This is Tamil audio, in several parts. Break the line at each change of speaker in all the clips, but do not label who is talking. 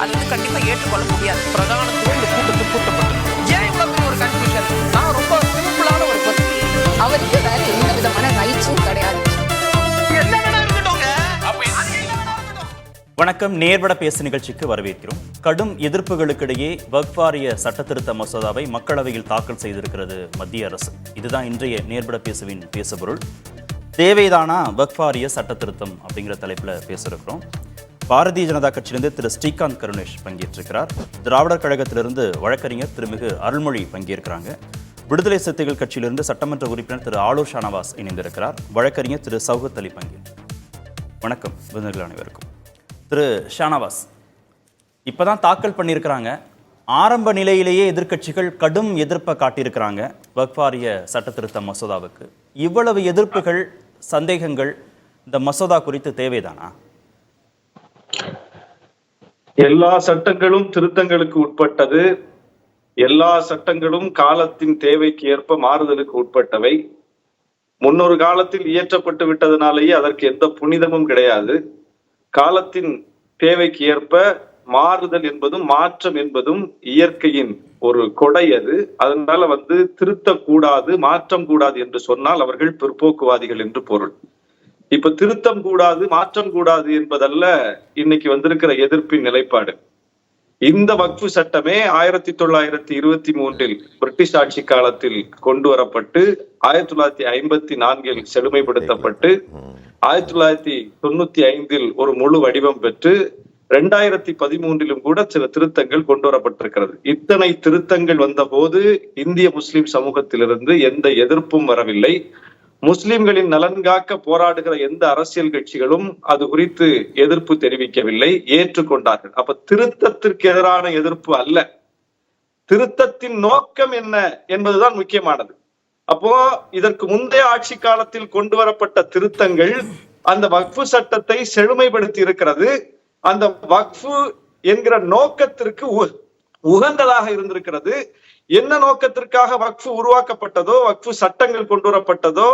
அது வந்து கண்டிப்பா ஏற்றுக்கொள்ள முடியாது. பிரதானத்துவம் இந்த கூட்டத்தில் கூட்டப்பட்டது. ஏன் இவ்வளவு பெரிய ஒரு கன்ஃபியூஷன்? நான் ரொம்ப சிம்பிளான ஒரு பர்சன்.
அவருக்கு வேற எந்த விதமான ரைட்ஸும் கிடையாது.
வணக்கம். நேர்பட பேசு நிகழ்ச்சிக்கு வரவேற்கிறோம். கடும் எதிர்ப்புகளுக்கிடையே வக்ஃப் வாரிய சட்டத்திருத்த மசோதாவை மக்களவையில் தாக்கல் செய்திருக்கிறது மத்திய அரசு. இதுதான் இன்றைய நேர்பட பேசுவின் பேசுபொருள். தேவைதானா வக்ஃப் வாரிய சட்டத்திருத்தம் அப்படிங்கிற தலைப்பில் பேசியிருக்கிறோம். பாரதிய ஜனதா கட்சியிலிருந்து திரு ஸ்ரீகாந்த் கருணேஷ் பங்கேற்றிருக்கிறார். திராவிடர் கழகத்திலிருந்து வழக்கறிஞர் திருமிகு அருள்மொழி பங்கேற்கிறாங்க. விடுதலை சிறுத்தைகள் கட்சியிலிருந்து சட்டமன்ற உறுப்பினர் திரு ஆலூர் ஷானவாஸ் இணைந்திருக்கிறார். வழக்கறிஞர் திரு சௌகத் அலி பங்கேற்கிறார். வணக்கம் விருந்தினர்கள் அனைவருக்கும். திரு ஷானவாஸ், இப்போதான் தாக்கல் பண்ணியிருக்கிறாங்க. ஆரம்ப நிலையிலேயே எதிர்க்கட்சிகள் கடும் எதிர்ப்பை காட்டியிருக்கிறாங்க வக்ஃப் வாரிய சட்டத்திருத்த மசோதாவுக்கு. இவ்வளவு எதிர்ப்புகள், சந்தேகங்கள் இந்த மசோதா குறித்து தேவைதானா?
எல்லா சட்டங்களும் திருத்தங்களுக்கு உட்பட்டது. எல்லா சட்டங்களும் காலத்தின் தேவைக்கு ஏற்ப மாறுதலுக்கு உட்பட்டவை. முன்னொரு காலத்தில் இயற்றப்பட்டு விட்டதனாலேயே அதற்கு எந்த புனிதமும் கிடையாது. காலத்தின் தேவைக்கு ஏற்ப மாறுதல் என்பதும் மாற்றம் என்பதும் இயற்கையின் ஒரு கொடை. அது அதனால திருத்தக்கூடாது, மாற்றம் கூடாது என்று சொன்னால் அவர்கள் பிற்போக்குவாதிகள் என்று பொருள். இப்ப திருத்தம் கூடாது, மாற்றம் கூடாது என்பதல்ல இன்னைக்கு வந்திருக்கிற எதிர்ப்பின் நிலைப்பாடு. இந்த வக்ஃபு சட்டமே 1923 பிரிட்டிஷ் ஆட்சி காலத்தில் கொண்டு வரப்பட்டு 1954 செழுமைப்படுத்தப்பட்டு 1995 ஒரு முழு வடிவம் பெற்று 2013 கூட சில திருத்தங்கள் கொண்டு வரப்பட்டிருக்கிறது. இத்தனை திருத்தங்கள் வந்த போது இந்திய முஸ்லிம் சமூகத்திலிருந்து எந்த எதிர்ப்பும் வரவில்லை. முஸ்லிம்களின் நலன் காக்க போராடுகிற எந்த அரசியல் கட்சிகளும் அது குறித்து எதிர்ப்பு தெரிவிக்கவில்லை, ஏற்றுக்கொண்டார்கள். அப்ப திருத்தத்திற்கு எதிரான எதிர்ப்பு அல்ல, திருத்தத்தின் நோக்கம் என்ன என்பதுதான் முக்கியமானது. அப்போ இதற்கு முந்தைய ஆட்சி காலத்தில் கொண்டு வரப்பட்ட திருத்தங்கள் அந்த வக்ஃபு சட்டத்தை செழுமைப்படுத்தி இருக்கிறது. அந்த வக்ஃபு என்கிற நோக்கத்திற்கு உகந்ததாக இருந்திருக்கிறது. என்ன நோக்கத்திற்காக வக்ஃபு உருவாக்கப்பட்டதோ, வக்ஃபு சட்டங்கள் கொண்டு வரப்பட்டதோ,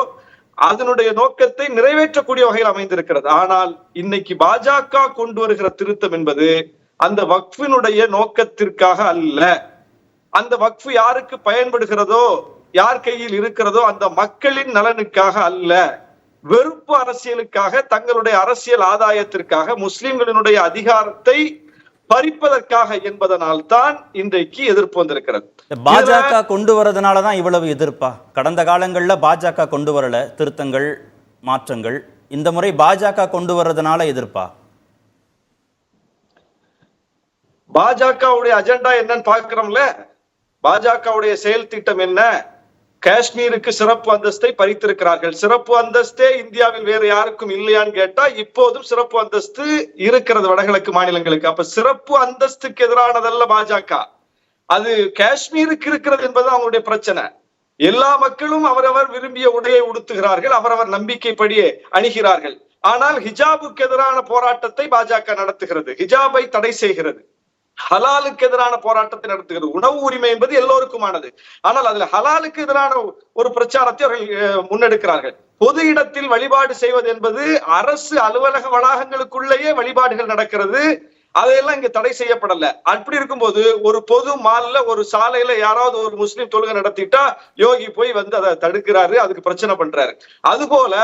அதனுடைய நோக்கத்தை நிறைவேற்றக்கூடிய வகையில் அமைந்திருக்கிறது. ஆனால் இன்னைக்கு பாஜக கொண்டு வருகிற திருத்தம் என்பது அந்த வக்ஃபினுடைய நோக்கத்திற்காக அல்ல. அந்த வக்ஃபு யாருக்கு பயன்படுகிறதோ, யார் கையில் இருக்கிறதோ அந்த மக்களின் நலனுக்காக அல்ல, வெறுப்பு அரசியலுக்காக, தங்களுடைய அரசியல் ஆதாயத்திற்காக, முஸ்லிம்களினுடைய அதிகாரத்தை பறிப்பதற்காக என்பதனால் தான் இன்றைக்கு எதிர்ப்பு வந்திருக்கிறது.
பாஜக கொண்டு வரதுனாலதான் இவ்வளவு எதிர்ப்பா? கடந்த காலங்கள்ல பாஜக கொண்டு வரல திருத்தங்கள், மாற்றங்கள். இந்த முறை பாஜக கொண்டு வர்றதுனால எதிர்ப்பா?
பாஜகவுடைய அஜெண்டா என்னன்னு பார்க்கிறோம்ல. பாஜகவுடைய செயல் திட்டம் என்ன? காஷ்மீருக்கு சிறப்பு அந்தஸ்தை பறித்திருக்கிறார்கள். சிறப்பு அந்தஸ்தே இந்தியாவில் வேறு யாருக்கும் இல்லையான்னு கேட்டா இப்போதும் சிறப்பு அந்தஸ்து இருக்கிறது வடகிழக்கு மாநிலங்களுக்கு. அப்ப சிறப்பு அந்தஸ்துக்கு எதிரானதல்ல பாஜக, அது காஷ்மீருக்கு இருக்கிறது என்பது அவங்களுடைய பிரச்சனை. எல்லா மக்களும் அவரவர் விரும்பிய உடையை உடுத்துகிறார்கள், அவரவர் நம்பிக்கைப்படியே அணிகிறார்கள். ஆனால் ஹிஜாபுக்கு எதிரான போராட்டத்தை பாஜக நடத்துகிறது, ஹிஜாபை தடை செய்கிறது, ஹலாலுக்கு எதிரான போராட்டத்தை நடத்துகிறது. உணவு உரிமை என்பது எல்லோருக்குமானது. ஆனால் அதுல ஹலாலுக்கு எதிரான ஒரு பிரச்சாரத்தை அவர்கள் முன்னெடுக்கிறார்கள். பொது இடத்தில் வழிபாடு செய்வது என்பது அரசு அலுவலக வளாகங்களுக்குள்ளேயே வழிபாடுகள் நடக்கிறது, அதையெல்லாம் இங்க தடை செய்யப்படல. அப்படி இருக்கும்போது ஒரு பொது மால்ல, ஒரு சாலையில யாராவது ஒரு முஸ்லிம் தொழுகை நடத்திட்டா யோகி போய் அதை தடுக்கிறாரு, அதுக்கு பிரச்சனை பண்றாரு. அதுபோல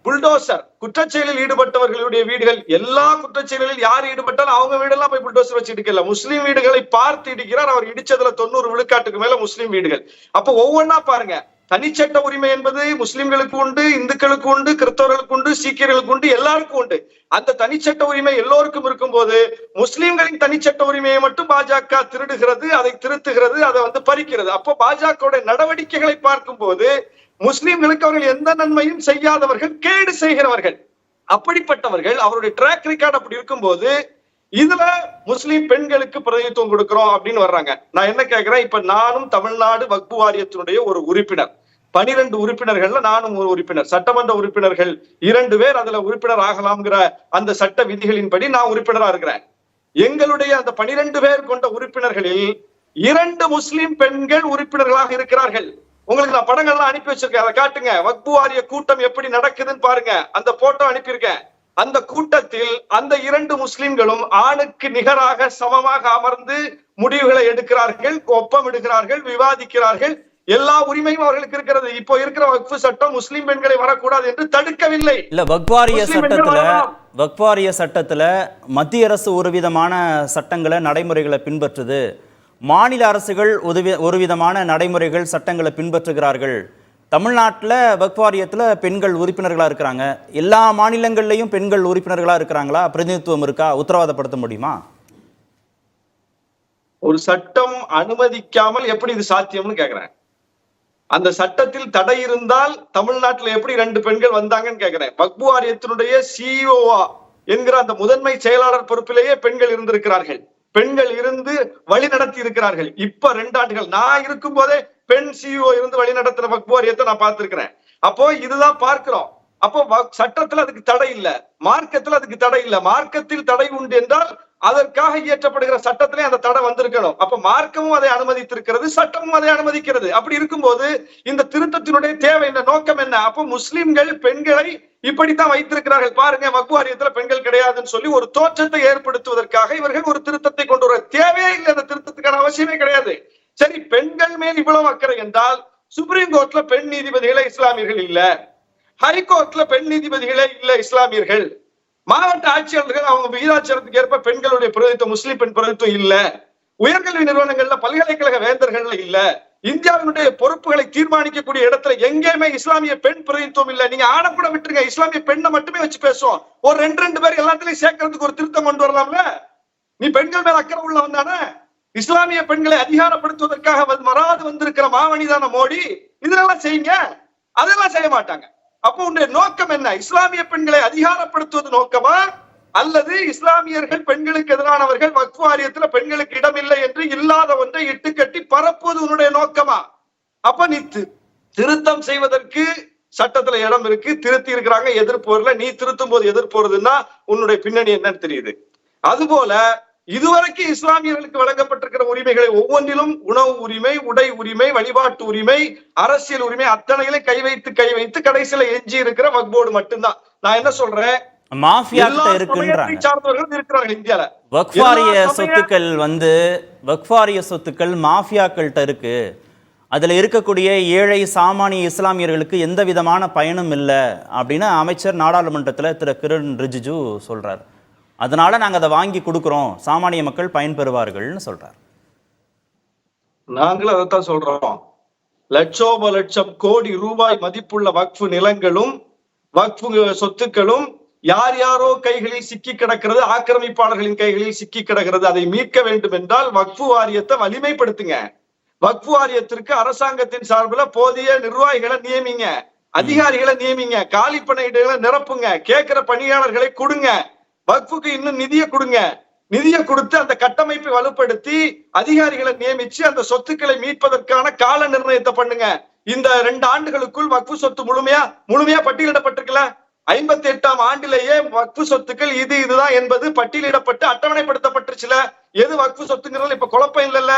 புல்டோசர், குற்றச்செயலில் ஈடுபட்டவர்களுடைய வீடுகள், எல்லா குற்றச்செயலில் யார் ஈடுபட்டாலும் அவங்க வீடெல்லாம் போய் புல்டோசர் வச்சு இடிக்கல, முஸ்லீம் வீடுகளை பார்த்து இடிக்கிறார். அவர் இடிச்சதுல 90 விழுக்காட்டுக்கு மேல முஸ்லீம் வீடுகள். அப்ப ஒவ்வொன்னா பாருங்க, தனிச்சட்ட உரிமை என்பது முஸ்லிம்களுக்கு உண்டு, இந்துக்களுக்கு உண்டு, கிறிஸ்தவர்களுக்கு உண்டு, சீக்கியர்களுக்கு உண்டு, எல்லாருக்கும் உண்டு. அந்த தனிச்சட்ட உரிமை எல்லோருக்கும் இருக்கும் போது முஸ்லிம்களின் தனிச்சட்ட உரிமையை மட்டும் பாஜக திருடுகிறது, அதை திருத்துகிறது, அதை பறிக்கிறது. அப்போ பாஜகவுடைய நடவடிக்கைகளை பார்க்கும் போது முஸ்லிம்களுக்கு அவர்கள் எந்த நன்மையும் செய்யாதவர்கள், கேடு செய்கிறவர்கள். அப்படிப்பட்டவர்கள், அவருடைய ட்ராக் ரெக்கார்ட் அப்படி இருக்கும்போது இதுல முஸ்லிம் பெண்களுக்கு பிரதிநிதித்துவம் கொடுக்கிறோம் அப்படின்னு வர்றாங்க. நான் என்ன கேட்கிறேன், இப்ப நானும் தமிழ்நாடு வக்ஃபு வாரியத்தினுடைய ஒரு உறுப்பினர், 12 உறுப்பினர்கள்ல நானும் ஒரு உறுப்பினர், சட்டமன்ற உறுப்பினர்கள் 2 பேர் அதுல உறுப்பினர் ஆகலாம்ங்கிற அந்த சட்ட விதிகளின்படி நான் உறுப்பினரா இருக்கிறேன். எங்களுடைய அந்த 12 பேர் கொண்ட உறுப்பினர்களில் 2 முஸ்லிம் பெண்கள் உறுப்பினர்களாக இருக்கிறார்கள். உங்களுக்கு நான் படங்கள்லாம் அனுப்பி வச்சிருக்கேன், அதை காட்டுங்க. வக்ஃபு வாரிய கூட்டம் எப்படி நடக்குதுன்னு பாருங்க, அந்த போட்டோ அனுப்பியிருக்கேன். அந்த கூட்டத்தில் அந்த 2 முஸ்லிம்களும் ஆணுக்கு நிகராக சமமாக அமர்ந்து முடிவுகளை எடுக்கிறார்கள், ஒப்பமிடுகிறார்கள், விவாதிக்கிறார்கள். எல்லா உரிமையும் அவர்களுக்கு இருக்கிறது. இப்போ இருக்கிற வக்ஃபு சட்டம் முஸ்லிம் பெண்களை வரக்கூடாது என்று தடுக்கவில்லை.
இல்ல வக்ஃபாரிய சட்டத்துல மத்திய அரசு ஒரு விதமான சட்டங்களை நடைமுறைகளை பின்பற்றுது, மாநில அரசுகள் ஒரு விதமான நடைமுறைகள் சட்டங்களை பின்பற்றுகிறார்கள். தமிழ்நாட்டில் வக்ஃபாரியத்துல பெண்கள் உறுப்பினர்களா இருக்கிறாங்க, எல்லா மாநிலங்கள்லயும் பெண்கள் உறுப்பினர்களா இருக்கிறாங்களா? பிரதிநிதித்துவம் இருக்கா? உத்தரவாதப்படுத்த முடியுமா?
ஒரு சட்டம் அனுமதிக்காமல் எப்படி இது சாத்தியம்னு கேக்குறேன். அந்த சட்டத்தில் தடை இருந்தால் தமிழ்நாட்டில் எப்படி 2 பெண்கள் வந்தாங்கன்னு கேக்குறேன். வக்ஃபு வாரியத்தினுடைய சிஇஓ என்கிற அந்த முதன்மை செயலாளர் பொறுப்பிலேயே பெண்கள் இருந்திருக்கிறார்கள். பெண்கள் இருந்து வழி நடத்தி இருக்கிறார்கள். இப்ப 2 ஆண்டுகள் நான் இருக்கும் போதே பெண் சிஇஓ இருந்து வழி நடத்தின வக்ஃபு வாரியத்தை நான் பார்த்திருக்கிறேன். அப்போ இதுதான் பார்க்கிறோம். அப்போ சட்டத்துல அதுக்கு தடை இல்ல, மார்க்கத்துல அதுக்கு தடை இல்ல. மார்க்கத்தில் தடை உண்டு என்றால் அதற்காக இயற்றப்படுகிற சட்டத்திலே அந்த தடை வந்திருக்கணும். அப்ப மார்க்கமும் அதை அனுமதித்திருக்கிறது, சட்டமும் அதை அனுமதிக்கிறது. அப்படி இருக்கும்போது இந்த திருத்தத்தினுடைய தேவை என்ன, நோக்கம் என்ன? அப்போ முஸ்லிம்கள் பெண்களை இப்படித்தான் வைத்திருக்கிறார்கள். பாருங்க, வக்ஃபு வாரியத்துல பெண்கள் கிடையாதுன்னு சொல்லி ஒரு தோற்றத்தை ஏற்படுத்துவதற்காக இவர்கள் ஒரு திருத்தத்தை கொண்டு வர தேவையே இல்லை. அந்த திருத்தத்துக்கான அவசியமே கிடையாது. சரி, பெண்கள் மேல் இவ்வளவு அக்கறை என்றால் சுப்ரீம் கோர்ட்ல பெண் நீதிபதிகளே இஸ்லாமியர்கள் இல்ல, ஹைகோர்ட்ல பெண் நீதிபதிகளே இல்ல இஸ்லாமியர்கள், மாவட்ட ஆட்சியாளர்கள் அவங்க விகிதாச்சாரத்துக்கு ஏற்ப பெண்களுடைய பிரதித்துவம், முஸ்லிம் பெண் பிரதித்துவம் இல்ல, உயர்கல்வி நிறுவனங்கள்ல பல்கலைக்கழக வேந்தர்கள்ல இல்ல, இந்தியாவினுடைய பொறுப்புகளை தீர்மானிக்கக்கூடிய இடத்துல எங்கேயுமே இஸ்லாமிய பெண் பிரதித்துவம் இல்ல. நீங்க ஆணை கூட விட்டுருங்க, இஸ்லாமிய பெண்ணை மட்டுமே வச்சு பேசுவோம். ஒரு 2 பேர் எல்லாத்திலையும் சேர்க்கறதுக்கு ஒரு திருத்தம் கொண்டு வரலாம்ல. நீ பெண்கள் மேல அக்கறை உள்ளவன் தானே. இஸ்லாமிய பெண்களை அதிகாரப்படுத்துவதற்காக வராது வந்திருக்கிற மாவனிதான மோடி இதெல்லாம் செய்யுங்க, அதெல்லாம் செய்ய மாட்டாங்க. அப்போ உன்னுடைய நோக்கம் என்ன? இஸ்லாமிய பெண்களை அதிகாரப்படுத்துவது நோக்கமா, அல்லது இஸ்லாமியர்கள் பெண்களுக்கு எதிரானவர்கள், வக்ஃபு வாரியத்துல பெண்களுக்கு இடமில்லை என்று இல்லாத ஒன்றை இட்டுக்கட்டி பரப்புவது உன்னுடைய நோக்கமா? அப்ப நீ திருத்தம் செய்வதற்கு சட்டத்துல இடம் இருக்கு, திருத்தி இருக்கிறாங்க, எதிர்ப்பு வரல. நீ திருத்தும் போது எதிர்ப்பு வருதுன்னா உன்னுடைய பின்னணி என்னன்னு தெரியுது. அதுபோல இதுவரைக்கும் இஸ்லாமியர்களுக்கு வழங்கப்பட்டிருக்கிற உரிமைகளை ஒவ்வொன்றிலும் உணவு உரிமை, உடை உரிமை, வழிபாட்டு உரிமை, அரசியல் உரிமை அத்தனைகளை கை வைத்து கடைசியில எஞ்சி இருக்கிற வக்ஃப் போர்டு மட்டும்தான். நான் என்ன சொல்றேன்,
சொத்துக்கள் மாஃபியாக்கள்கிட்ட இருக்கு. அதுல இருக்கக்கூடிய ஏழை சாமானிய இஸ்லாமியர்களுக்கு எந்த விதமான பயனும் இல்லை அப்படின்னு அமைச்சர் நாடாளுமன்றத்துல திரு கிரண் ரிஜிஜு சொல்றாரு. அதனால நாங்க அதை வாங்கி கொடுக்கிறோம், சாமானிய மக்கள் பயன்பெறுவார்கள்னு சொல்றாரு.
நாங்களும் அதைத்தான் சொல்றோம். லட்சோப லட்சம் கோடி ரூபாய் மதிப்புள்ள வக்ஃபு நிலங்களும் வக்ஃபு சொத்துக்களும் யார் யாரோ கைகளில் சிக்கி கிடக்கிறது, ஆக்கிரமிப்பாளர்களின் கைகளில் சிக்கி கிடக்கிறது. அதை மீட்க வேண்டும் என்றால் வக்ஃபு வாரியத்தை வலிமைப்படுத்துங்க. வக்ஃபு வாரியத்திற்கு அரசாங்கத்தின் சார்பில் போதிய நிர்வாகிகளை நியமிங்க, அதிகாரிகளை நியமிங்க, காலி பணியிடங்களை நிரப்புங்க, கேட்கிற பணியாளர்களை கொடுங்க, வக்ஃபுக்கு இன்னும் நிதியை கொடுங்க. நிதியை கொடுத்து அந்த கட்டமைப்பை வலுப்படுத்தி அதிகாரிகளை நியமிச்சு அந்த சொத்துக்களை மீட்பதற்கான கால நிர்ணயத்தை பண்ணுங்க. இந்த 2 ஆண்டுகளுக்குள் வக்ஃபு சொத்து முழுமையா பட்டியலிடப்பட்டிருக்கல. 58ஆம் ஆண்டிலேயே வக்ஃபு சொத்துக்கள் இதுதான் என்பது பட்டியலிடப்பட்டு அட்டவணைப்படுத்தப்பட்டுருச்சுல. எது வக்ஃபு சொத்துங்கிறது இப்ப குழப்பம் இல்லைல்ல.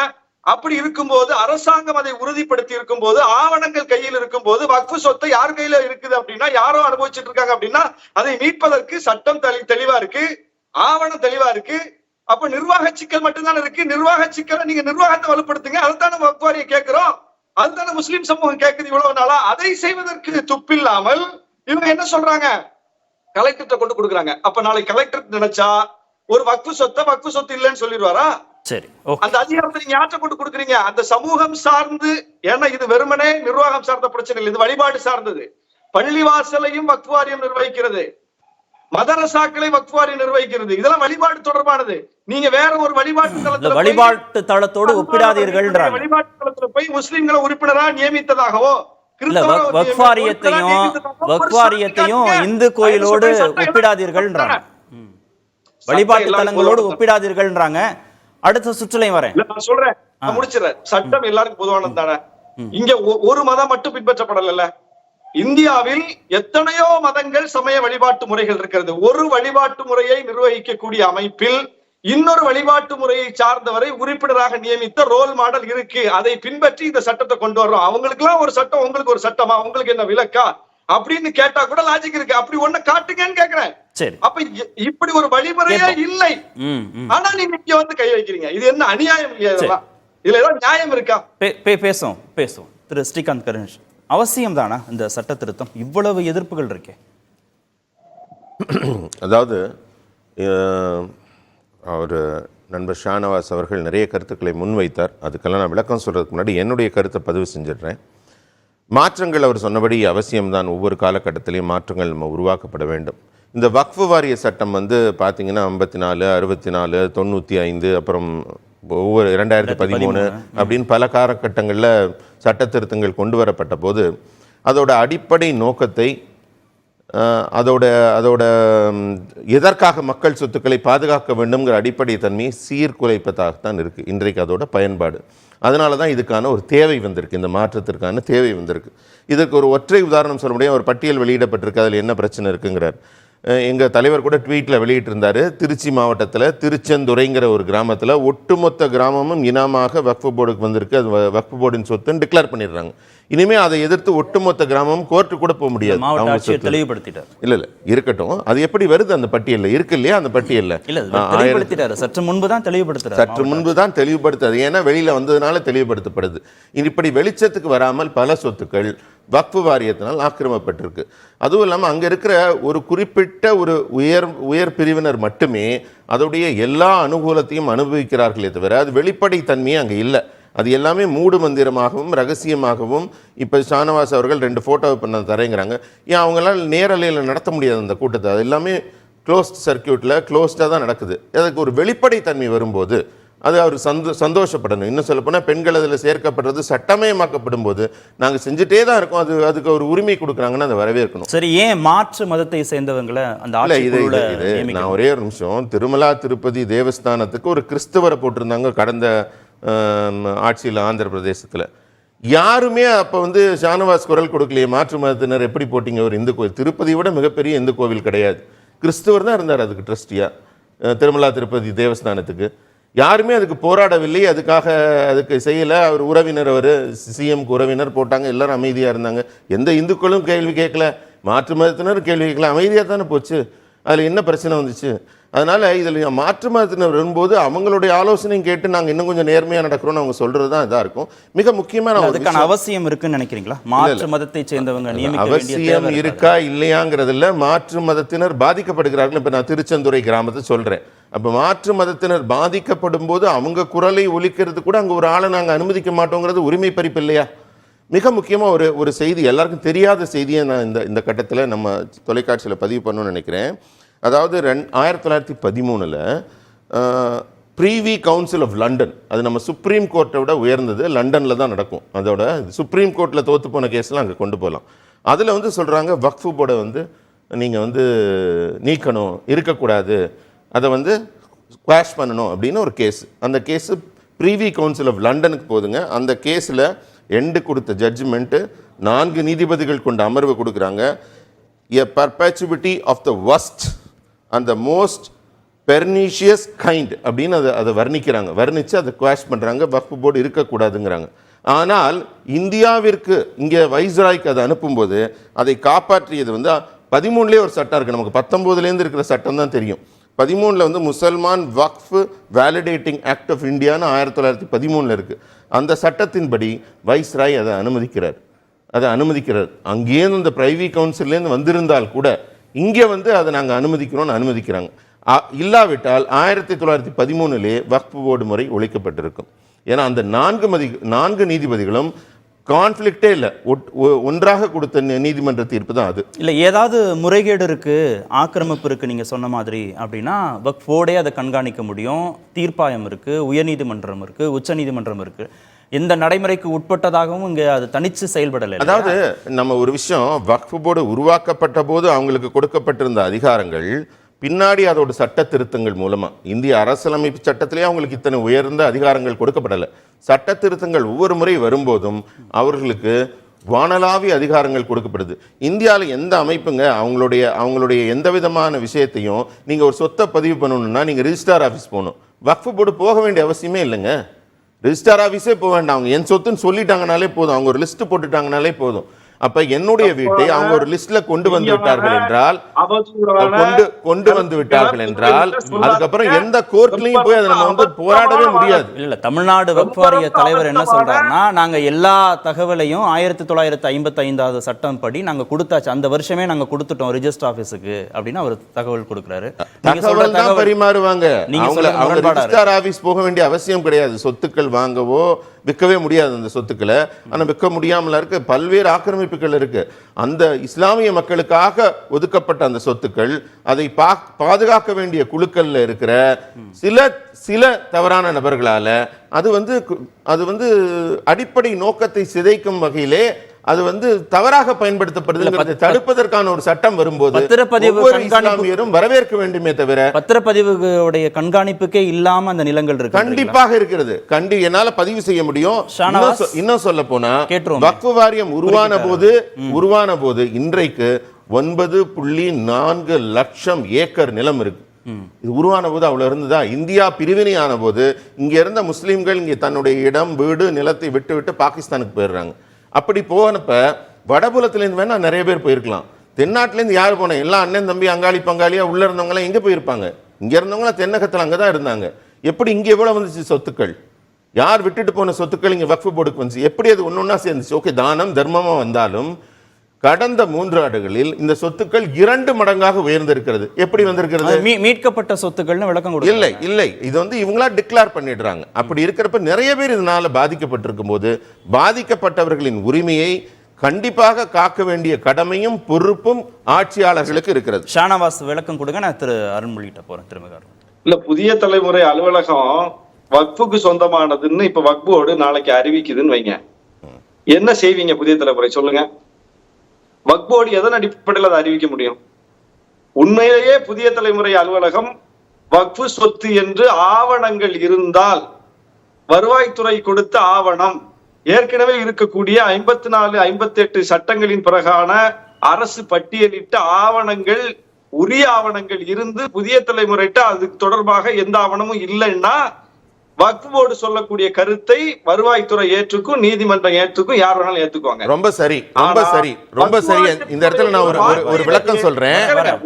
அப்படி இருக்கும்போது அரசாங்கம் அதை உறுதிப்படுத்தி இருக்கும் போது, ஆவணங்கள் கையில் இருக்கும் போது, வக்ஃபு சொத்து யார் கையில இருக்குது அப்படின்னா, யாரோ அனுபவிச்சுட்டு இருக்காங்க அப்படின்னா அதை மீட்பதற்கு சட்டம் தெளிவா இருக்கு, ஆவணம் தெளிவா இருக்கு. அப்ப நிர்வாக சிக்கல் மட்டும்தான் இருக்கு. நிர்வாக சிக்கலை நீங்க நிர்வாகத்தை வலுப்படுத்துங்க. அதுதானே வக்ஃபு வாரியம் கேட்கிறோம், அதுதானே முஸ்லிம் சமூகம் கேட்குது இவ்வளவு நாளா. அதை செய்வதற்கு துப்பில்லாமல் இவங்க என்ன சொல்றாங்க, கலெக்டர்கிட்ட கொண்டு கொடுக்குறாங்க. அப்ப நாளைக்கு கலெக்டர் நினைச்சா ஒரு வக்ஃபு சொத்து இல்லைன்னு சொல்லிடுவாரா?
சரி,
அந்த அதிகாரத்தை நீங்க யார்கிட்ட கொண்டு கொடுக்குறீங்க? அந்த சமூகம் சார்ந்து. ஏன்னா இது வெறுமனே நிர்வாகம் சார்ந்த பிரச்சனை இல்லை, இது வழிபாடு சார்ந்தது. பள்ளிவாசலையும் வக்ஃபு வாரியம் நிர்வகிக்கிறது, மதரசாக்களை வக்ஃபு வாரியம் நிர்வகிக்கிறது. இதெல்லாம் வழிபாடு தொடர்பானது. நீங்க வேற ஒரு
வழிபாட்டு தளத்தோடு ஒப்பிடாதீர்கள்.
வழிபாட்டு தளத்துல போய் முஸ்லிம்களை உறுப்பினரா நியமித்ததாகவோ,
வக்ஃபு வாரியத்தையும் இந்து கோயிலோடு ஒப்பிடாதீர்கள்ன்றாங்க, வழிபாட்டு தலங்களோடு ஒப்பிடாதீர்கள்ன்றாங்க. அடுத்த சுற்றுலையும் வரேன்,
நான் சொல்றேன், முடிச்சிடறேன். சட்டம் எல்லாருக்கும் பொதுவானது தானே. இங்க ஒரு மதம் மட்டும் பின்பற்றப்படல. இந்தியாவில் எத்தனையோ மதங்கள், சமய வழிபாட்டு முறைகள் இருக்கிறது. ஒரு வழிபாட்டு முறையை நிர்வகிக்கக்கூடிய அமைப்பில் இன்னொரு வழிபாட்டு முறையை சார்ந்தவரை உறுப்பினராக நியமித்த ரோல் மாடல் இருக்கு. அதை பின்பற்றி இந்த சட்டத்தை கொண்டு வர்றோம். அவங்களுக்கு எல்லாம் ஒரு சட்டம், உங்களுக்கு ஒரு சட்டமா? உங்களுக்கு என்ன விலக்கா? அப்படின்னு கேட்டா கூட லாஜிக் இருக்கு. அப்படி ஒண்ணு காட்டுங்கன்னு கேக்குறேன்.
சரி,
அப்ப இப்படி ஒரு வழிமுறையே இல்லை. ஆனா நீங்க இங்க வந்து கை வைக்கிறீங்க. இது என்ன அநியாயம் இல்லையா? இதெல்லாம் இதுல ஏதாவது நியாயம் இருக்கா?
பேசுவோம். திரு ஸ்ரீகாந்த் கருணேஷ், அவசியம் தானா இந்த சட்ட திருத்தம்? இவ்வளவு எதிர்ப்புகள் இருக்கே.
அதாவது அவர் நண்பர் ஷானவாஸ் அவர்கள் நிறைய கருத்துக்களை முன்வைத்தார். அதுக்கெல்லாம் நான் விளக்கம் சொல்றதுக்கு முன்னாடி என்னுடைய கருத்தை பதிவு செஞ்சிடுறேன். மாற்றங்கள் அவர் சொன்னபடி அவசியம்தான். ஒவ்வொரு காலகட்டத்திலையும் மாற்றங்கள் நம்ம உருவாக்கப்பட வேண்டும். இந்த வக்ஃபு வாரிய சட்டம் வந்து பார்த்தீங்கன்னா 54, 64, 95, அப்புறம் ஒவ்வொரு 2013 அப்படின்னு பல காலகட்டங்களில் சட்ட திருத்தங்கள் கொண்டு வரப்பட்ட போது அதோட அடிப்படை நோக்கத்தை, அதோட எதற்காக மக்கள் சொத்துக்களை பாதுகாக்க வேண்டும்ங்கிற அடிப்படை தன்மையை சீர்குலைப்பதாகத்தான் இருக்குது இன்றைக்கு அதோட பயன்பாடு. அதனால தான் இதுக்கான ஒரு தேவை வந்திருக்கு, இந்த மாற்றத்திற்கான தேவை வந்திருக்கு. இதற்கு ஒரு ஒற்றை உதாரணம் சொல்ல முடியும். ஒரு பட்டியல் வெளியிடப்பட்டிருக்கு, அதில் என்ன பிரச்சனை இருக்குங்கிறார். எங்கள் தலைவர் கூட ட்வீட்டில் வெளியிட்டிருந்தார். திருச்சி மாவட்டத்தில் திருச்செந்துறைங்கிற ஒரு கிராமத்தில் ஒட்டுமொத்த கிராமமும் இனமாக வக்ஃபு போர்டுக்கு வந்திருக்கு, அது வக்ஃபு போர்டின் சொத்துன்னு டிக்ளேர் பண்ணிடுறாங்க. இனிமேல் அதை எதிர்த்து ஒட்டுமொத்த கிராமமும் கோர்ட்டு கூட போக முடியாது. இல்ல இருக்கட்டும், அது எப்படி வருது அந்த பட்டியலில் இருக்கு இல்லையா? அந்த பட்டியலில்
சற்று முன்பு
தான் தெளிவுபடுத்துறது. ஏன்னா வெளியில வந்ததுனால தெளிவுபடுத்தப்படுது. இப்படி வெளிச்சத்துக்கு வராமல் பல சொத்துக்கள் வக்ஃபு வாரியத்தினால் ஆக்கிரமிக்கப்பட்டிருக்கு. அதுவும் இல்லாமல் அங்கே இருக்கிற ஒரு குறிப்பிட்ட ஒரு உயர் பிரிவினர் மட்டுமே அதோடைய எல்லா அனுகூலத்தையும் அனுபவிக்கிறார்களே தவிர அது வெளிப்படை தன்மையே அங்கே இல்லை. அது எல்லாமே மூடு மந்திரமாகவும் ரகசியமாகவும். இப்போ ஷானவாஸ் அவர்கள் 2 ஃபோட்டோ பண்ண தரேங்கிறாங்க. ஏன் அவங்களால நேரலையில் நடத்த முடியாது அந்த கூட்டத்தை? அது எல்லாமே க்ளோஸ்ட் சர்க்கியூட்டில் க்ளோஸ்டாக தான் நடக்குது. அதுக்கு ஒரு வெளிப்படை தன்மை வரும்போது அது அவர் சந்தோஷப்படணும். இன்னும் சொல்லப்போனால் பெண்கள் அதில் சேர்க்கப்படுறது சட்டமயமாக்கப்படும் போது நாங்கள் செஞ்சுட்டே தான் இருக்கோம். அதுக்கு ஒரு உரிமை கொடுக்குறாங்கன்னா அதை வரவேற்கணும்.
சரி, ஏன் மாற்று மதத்தை சேர்ந்தவங்களை அந்த
இது நான் ஒரே ஒரு நிமிஷம். திருமலா திருப்பதி தேவஸ்தானத்துக்கு ஒரு கிறிஸ்தவரை போட்டிருந்தாங்க கடந்த ஆட்சியில் ஆந்திர பிரதேசத்தில். யாருமே அப்போ வந்து ஷானவாஸ் குரல் கொடுக்கலையே. மாற்று மதத்தினர் எப்படி போட்டிங்க? ஒரு இந்து கோவில், திருப்பதியை விட மிகப்பெரிய இந்து கோவில் கிடையாது, கிறிஸ்தவர் தான் இருந்தார் அதுக்கு ட்ரஸ்டியாக திருமலா திருப்பதி தேவஸ்தானத்துக்கு. யாருமே அதுக்கு போராடவில்லை, அதுக்கு செய்யலை. அவர் உறவினர், அவர் சிஎம்க்கு உறவினர் போட்டாங்க, எல்லாரும் அமைதியாக இருந்தாங்க. எந்த இந்துக்களும் கேள்வி கேட்கல, மாற்று மதத்தினரும் கேள்வி கேட்கல, அமைதியாக தானே போச்சு. அதில் என்ன பிரச்சனை வந்துச்சு? அதனால் இதில் மாற்று மதத்தினர் வரும்போது அவங்களுடைய ஆலோசனையும் கேட்டு நாங்கள் இன்னும் கொஞ்சம் நேர்மையாக நடக்கிறோம்னு அவங்க சொல்கிறது தான் இதாக இருக்கும். மிக முக்கியமான
அதுக்கான அவசியம் இருக்குன்னு நினைக்கிறீங்களா? மாற்று மதத்தை சேர்ந்தவங்க
அவசியம் இருக்கா இல்லையாங்கிறதுல மாற்று மதத்தினர் பாதிக்கப்படுகிறார்கள். இப்போ நான் திருச்செந்துறை கிராமத்தை சொல்கிறேன். அப்போ மாற்று மதத்தினர் பாதிக்கப்படும் போது அவங்க குரலை ஒலிக்கிறது கூட அங்கே ஒரு ஆளை நாங்கள் அனுமதிக்க மாட்டோங்கிறது உரிமை பறிப்பு இல்லையா? மிக முக்கியமாக ஒரு செய்தி, எல்லாருக்கும் தெரியாத செய்தியை நான் இந்த கட்டத்தில் நம்ம தொலைக்காட்சியில் பதிவு பண்ணணும்னு நினைக்கிறேன். அதாவது 1913 ப்ரீவி கவுன்சில் ஆஃப் லண்டன், அது நம்ம சுப்ரீம் கோர்ட்டை விட உயர்ந்தது, லண்டனில் தான் நடக்கும். அதோட சுப்ரீம் கோர்ட்டில் தோற்று போன கேஸ்லாம் அங்கே கொண்டு போகலாம். அதில் வந்து சொல்கிறாங்க வக்ஃபு போர்டை வந்து நீங்கள் வந்து நீக்கணும், இருக்கக்கூடாது, அதை வந்து ஸ்குவாஷ் பண்ணணும் அப்படின்னு ஒரு கேஸ். அந்த கேஸு ப்ரீவி கவுன்சில் ஆஃப் லண்டனுக்கு போகுதுங்க. அந்த கேஸில் எண்டு கொடுத்த ஜட்ஜ்மெண்ட்டு 4 நீதிபதிகள் கொண்ட அமர்வு கொடுக்குறாங்க. A perpetuity of the worst and the most pernicious kind அப்படின்னு அதை வர்ணித்து அதை குவாஷ் பண்ணுறாங்க. வக்ஃபு போர்டு இருக்கக்கூடாதுங்கிறாங்க. ஆனால் இந்தியாவிற்கு இங்கே வைஸ்ராய்க்கு அதை அனுப்பும்போது அதை காப்பாற்றியது வந்து 13லேயே ஒரு சட்டம் இருக்குது. நமக்கு 19லேருந்து இருக்கிற சட்டம் தான் தெரியும். 13 வந்து முசல்மான் வக்ஃப் வேலிடேட்டிங் ஆக்ட் ஆஃப் இந்தியான்னு 1913 இருக்குது. அந்த சட்டத்தின்படி வைஸ்ராய் அதை அனுமதிக்கிறார். அங்கேருந்து இந்த பிரைவி கவுன்சிலேருந்து வந்திருந்தால் கூட இங்கே வந்து அதை நாங்கள் அனுமதிக்கிறாங்க. இல்லாவிட்டால் 1913 வக்ஃப் போர்டு முறை ஒழிக்கப்பட்டிருக்கும். ஏன்னா அந்த 4 நீதிபதிகளும் கான்ஃப்ளிக்டே இல்லை, ஒன்றாக கொடுத்த நீதிமன்ற தீர்ப்பு தான் அது.
இல்லை ஏதாவது முறைகேடு இருக்குது, ஆக்கிரமிப்பு இருக்குது நீங்கள் சொன்ன மாதிரி அப்படின்னா வக்ஃப் போர்டே அதை கண்காணிக்க முடியும். தீர்ப்பாயம் இருக்குது, உயர்நீதிமன்றம் இருக்குது, உச்ச நீதிமன்றம் இருக்குது. இந்த நடைமுறைக்கு உட்பட்டதாகவும் இங்கே அது தனித்து செயல்படலை.
அதாவது நம்ம ஒரு விஷயம், வக்ஃப் போர்டு உருவாக்கப்பட்ட போது அவங்களுக்கு கொடுக்கப்பட்டிருந்த அதிகாரங்கள் பின்னாடி அதோட சட்ட திருத்தங்கள் மூலமாக, இந்திய அரசியலமைப்பு சட்டத்திலேயே அவங்களுக்கு இத்தனை உயர்ந்த அதிகாரங்கள் கொடுக்கப்படலை. சட்ட திருத்தங்கள் ஒவ்வொரு முறை வரும்போதும் அவர்களுக்கு வானளாவிய அதிகாரங்கள் கொடுக்கப்படுது. இந்தியாவில் எந்த அமைப்புங்க அவங்களுடைய எந்த விதமான விஷயத்தையும் நீங்கள் ஒரு சொத்தை பதிவு பண்ணணும்னா நீங்கள் ரிஜிஸ்டார் ஆஃபீஸ் போகணும். வக்ஃப் போர்டு போக வேண்டிய அவசியமே இல்லைங்க. ரிஜிஸ்டார் ஆஃபீஸே போக வேண்டாம். அவங்க என் சொத்துன்னு சொல்லிட்டாங்கனாலே போதும், அவங்க ஒரு லிஸ்ட்டு போட்டுட்டாங்கனாலே போதும். அப்ப என்னுடைய வீட்டை அவங்க ஒரு லிஸ்ட்ல கொண்டு வந்து விட்டார்கள் என்றால் கொண்டு வந்து விட்டார்கள் என்றால் அதுக்கப்புறம் எந்த கோர்ட்லயும் போய் அதை நம்ம வந்து போராடவே முடியாது.
இல்ல தமிழ்நாடு வக்ஃப் வாரிய தலைவர் என்ன சொல்றாருன்னா, நாங்க எல்லா தகவலையும் 1955 சட்டம் படி நாங்க கொடுத்தாச்சு, அந்த வருஷமே நாங்க கொடுத்துட்டோம் ரிஜிஸ்டர் ஆபீஸுக்கு அப்படின்னு அவர் தகவல் கொடுக்கிறாரு.
தகவல் தான் பரிமாறுவாங்க. அவங்க ரிஜிஸ்டர் ஆபீஸ் போக வேண்டிய அவசியம் கிடையாது. சொத்துக்கள் வாங்கவோ விற்கவே முடியாது அந்த சொத்துக்களை. ஆனா விற்க முடியாமல இருக்கு, பல்வேறு ஆக்கிரமிப்புகள் இருக்கு. அந்த இஸ்லாமிய மக்களுக்காக ஒதுக்கப்பட்ட அந்த சொத்துக்கள், அதை பாதுகாக்க வேண்டிய குழுக்கள்ல இருக்கிற சில தவறான நபர்களால அது வந்து அடிப்படை நோக்கத்தை சிதைக்கும் வகையிலே அது வந்து தவறாக பயன்படுத்தப்படுது. தடுப்பதற்கான ஒரு சட்டம் வரும்போது இஸ்லாமியரும் வரவேற்க வேண்டுமே தவிர
பத்திரப்பதிவுடைய கண்காணிப்புக்கே இல்லாம அந்த நிலங்கள் இருக்கு.
கண்டிப்பாக இருக்கிறது. என்னால பதிவு செய்ய முடியும். இன்னும் சொல்ல போனா வக்ஃப் வாரியம் உருவான போது இன்றைக்கு 9.4 லட்சம் ஏக்கர் நிலம் இருக்கு. இது உருவான போது அவ்வளவு இருந்ததா? இந்தியா பிரிவினை ஆன போது இங்க இருந்த முஸ்லிம்கள் இங்க தன்னுடைய இடம், வீடு, நிலத்தை விட்டு பாகிஸ்தானுக்கு போயிடுறாங்க. அப்படி போனப்ப வடபுலத்திலேருந்து வேணா நிறைய பேர் போயிருக்கலாம். தென்னாட்டிலேருந்து யார் போன? எல்லாம் அண்ணன் தம்பி அங்காளி பங்காளியா உள்ள இருந்தவங்களாம் எங்க போயிருப்பாங்க? இங்க இருந்தவங்களாம் தென்னகத்தில் அங்கதான் இருந்தாங்க. எப்படி இங்க எவ்வளவு வந்துச்சு சொத்துக்கள்? யார் விட்டுட்டு போன சொத்துக்கள் இங்க வக்ஃப் போர்டுக்கு வந்துச்சு? எப்படி அது ஒன்னொன்னா சேர்ந்துச்சு? ஓகே, தானம் தர்மமா வந்தாலும் கடந்த 3 ஆண்டுகளில் இந்த சொத்துக்கள் 2 மடங்காக உயர்ந்திருக்கிறது. எப்படி வந்திருக்கிறது?
மீட்கப்பட்ட சொத்துக்கள்னு விளக்கம்
கொடுக்கல. இல்லை, இது வந்து இவங்களா டிக்ளேர் பண்ணிடுறாங்க. அப்படி இருக்கிறப்ப நிறைய பேர் இதனால பாதிக்கப்பட்டிருக்கும் போது பாதிக்கப்பட்டவர்களின் உரிமையை கண்டிப்பாக காக்க வேண்டிய கடமையும் பொறுப்பும் ஆட்சியாளர்களுக்கு இருக்கிறது.
ஷானவாஸ் விளக்கம் கொடுங்க. நான் திரு அருண்மொழிகிட்ட போறேன். திரும்ப
இல்ல, புதிய தலைமுறை அலுவலகம் வக்ஃபுக்கு சொந்தமானதுன்னு இப்ப வக்ஃப் போர்டு நாளைக்கு அறிவிக்குதுன்னு வைங்க, என்ன செய்வீங்க? புதிய தலைமுறை சொல்லுங்க. வக்ஃப் போர்டு எதன் அடிப்படையில் அதை அறிவிக்க முடியும்? உண்மையிலேயே புதிய தலைமுறை அலுவலகம் வக்ஃப் சொத்து என்று ஆவணங்கள் இருந்தால், வருவாய்த்துறை கொடுத்த ஆவணம், ஏற்கனவே இருக்கக்கூடிய 54, 58 சட்டங்களின் பிறகான அரசு பட்டியலிட்ட ஆவணங்கள், உரிய ஆவணங்கள் இருந்து புதிய தலைமுறைட்ட அதுக்கு தொடர்பாக எந்த ஆவணமும் இல்லைன்னா வக்ஃப் போர்டு சொல்லக்கூடிய கருத்தை வருவாய்த்துறை ஏற்றுக்கும், நீதிமன்றம் ஏற்றுக்கும், யார் வேணாலும் ஏத்துக்குவாங்க.
ரொம்ப சரி. இந்த இடத்துல நான் ஒரு விளக்கம் சொல்றேன்.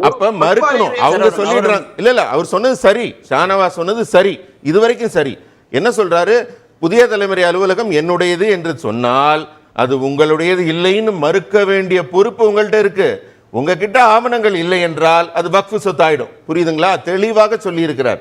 அப்ப மறுக்கணும். அவங்க சொல்லிடுறாங்க. இல்ல, அவர் சொன்னது சரி. ஷானவாஸ் சொன்னது சரி, இதுவரைக்கும் சரி. என்ன சொல்றாரு? புதிய தலைமுறை அலுவலகம் என்னுடையது என்று சொன்னால் அது உங்களுடையது இல்லைன்னு மறுக்க வேண்டிய பொறுப்பு உங்கள்கிட்ட இருக்கு. உங்ககிட்ட ஆவணங்கள் இல்லை என்றால் அது வக்ஃப் சொத்தாயிடும். புரியுதுங்களா? தெளிவாக சொல்லி இருக்கிறார்.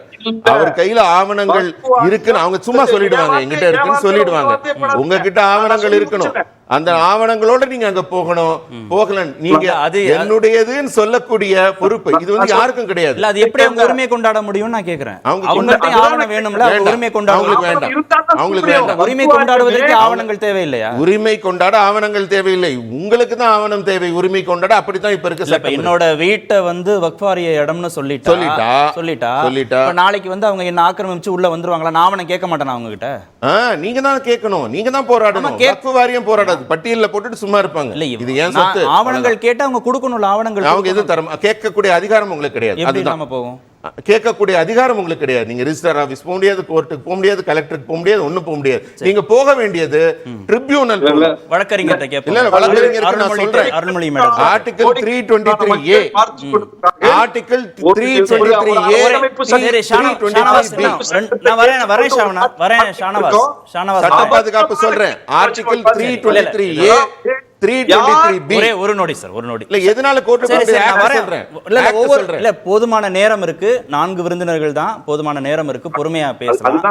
அவர் கையில ஆவணங்கள் இருக்குன்னு அவங்க சும்மா சொல்லிடுவாங்க, எங்கிட்ட இருக்குன்னு சொல்லிடுவாங்க. உங்ககிட்ட ஆவணங்கள் இருக்கணும். அந்த ஆவணங்களோட நீங்க அங்க போகணும். போகல நீங்க அது என்னுடையதுன்னு சொல்லக்கூடிய பொறுப்பு இது வந்து யாருக்கும் கிடையாது.
இல்ல, அது எப்படி அவங்க உரிமை கொண்டாட முடியும் நான் கேக்குறேன். அவங்களுக்கு ஆவணம் வேணும்ல, உரிமை கொண்டாட
அவங்களுக்கு வேண்டாம்.
உரிமை கொண்டாடுவதற்கு ஆவணங்கள் தேவையில்லையா?
உரிமை கொண்டாட ஆவணங்கள் தேவையில்லை. உங்களுக்கு தான் ஆவணம் தேவை உரிமை கொண்டாட. அப்படித்தான் இப்ப இருக்கு சட்டம்.
என்னோட வீட்டை வந்து வக்ஃப் வாரிய இடம்னு சொல்லிட்டா நாளைக்கு வந்து அவங்க என்ன ஆக்கிரமிச்சு உள்ள வந்துருவாங்களா? நான் ஆவணம் கேட்க மாட்டேன் அவங்க கிட்ட.
நீங்க தான் கேட்கணும், நீங்க தான் போராடணும். வக்ஃப் வாரியம் போராடாது, பட்டியல்ல போட்டுட்டு சும்மா இருப்பாங்க. இது ஏன் சொத்து?
ஆவணங்கள் கேட்டா அவங்க கொடுக்கணும்ல. ஆவணங்கள்
அவங்க எது தர கேட்கக்கூடிய அதிகாரம் உங்களுக்கு கிடையாது. அதுதான் போகும். கேட்கக்கூடிய அதிகாரம் உங்களுக்கு கிடையாது. நீங்க ரிஜிஸ்டர் ஆபீஸ் போக முடியாது, கோர்ட்டுக்கு போக முடியாது, கலெக்டருக்கு போக முடியாது, ஒண்ணும் போக முடியாது. நீங்க போக வேண்டியது ட்ரிபியூனல்.
வழக்கறிஞர்ட்ட கேட்போம்.
இல்ல, வழக்கறிஞருக்கு நான் சொல்றேன்.
Arunmozhi madam,
article 323A article 323A சட்ட பாதுகாப்பு சொல்றேன். Article 323A 323B.
ஒரு நோடி சார், ஒரு நோடி.
இல்ல, எதனால கோர்ட்டுக்கு சொல்றேன்?
இல்ல, போதுமான நேரம் இருக்கு. 4 விருந்தினர்கள் தான், போதுமான நேரம் இருக்கு, பொறுமையா பேசலாம்.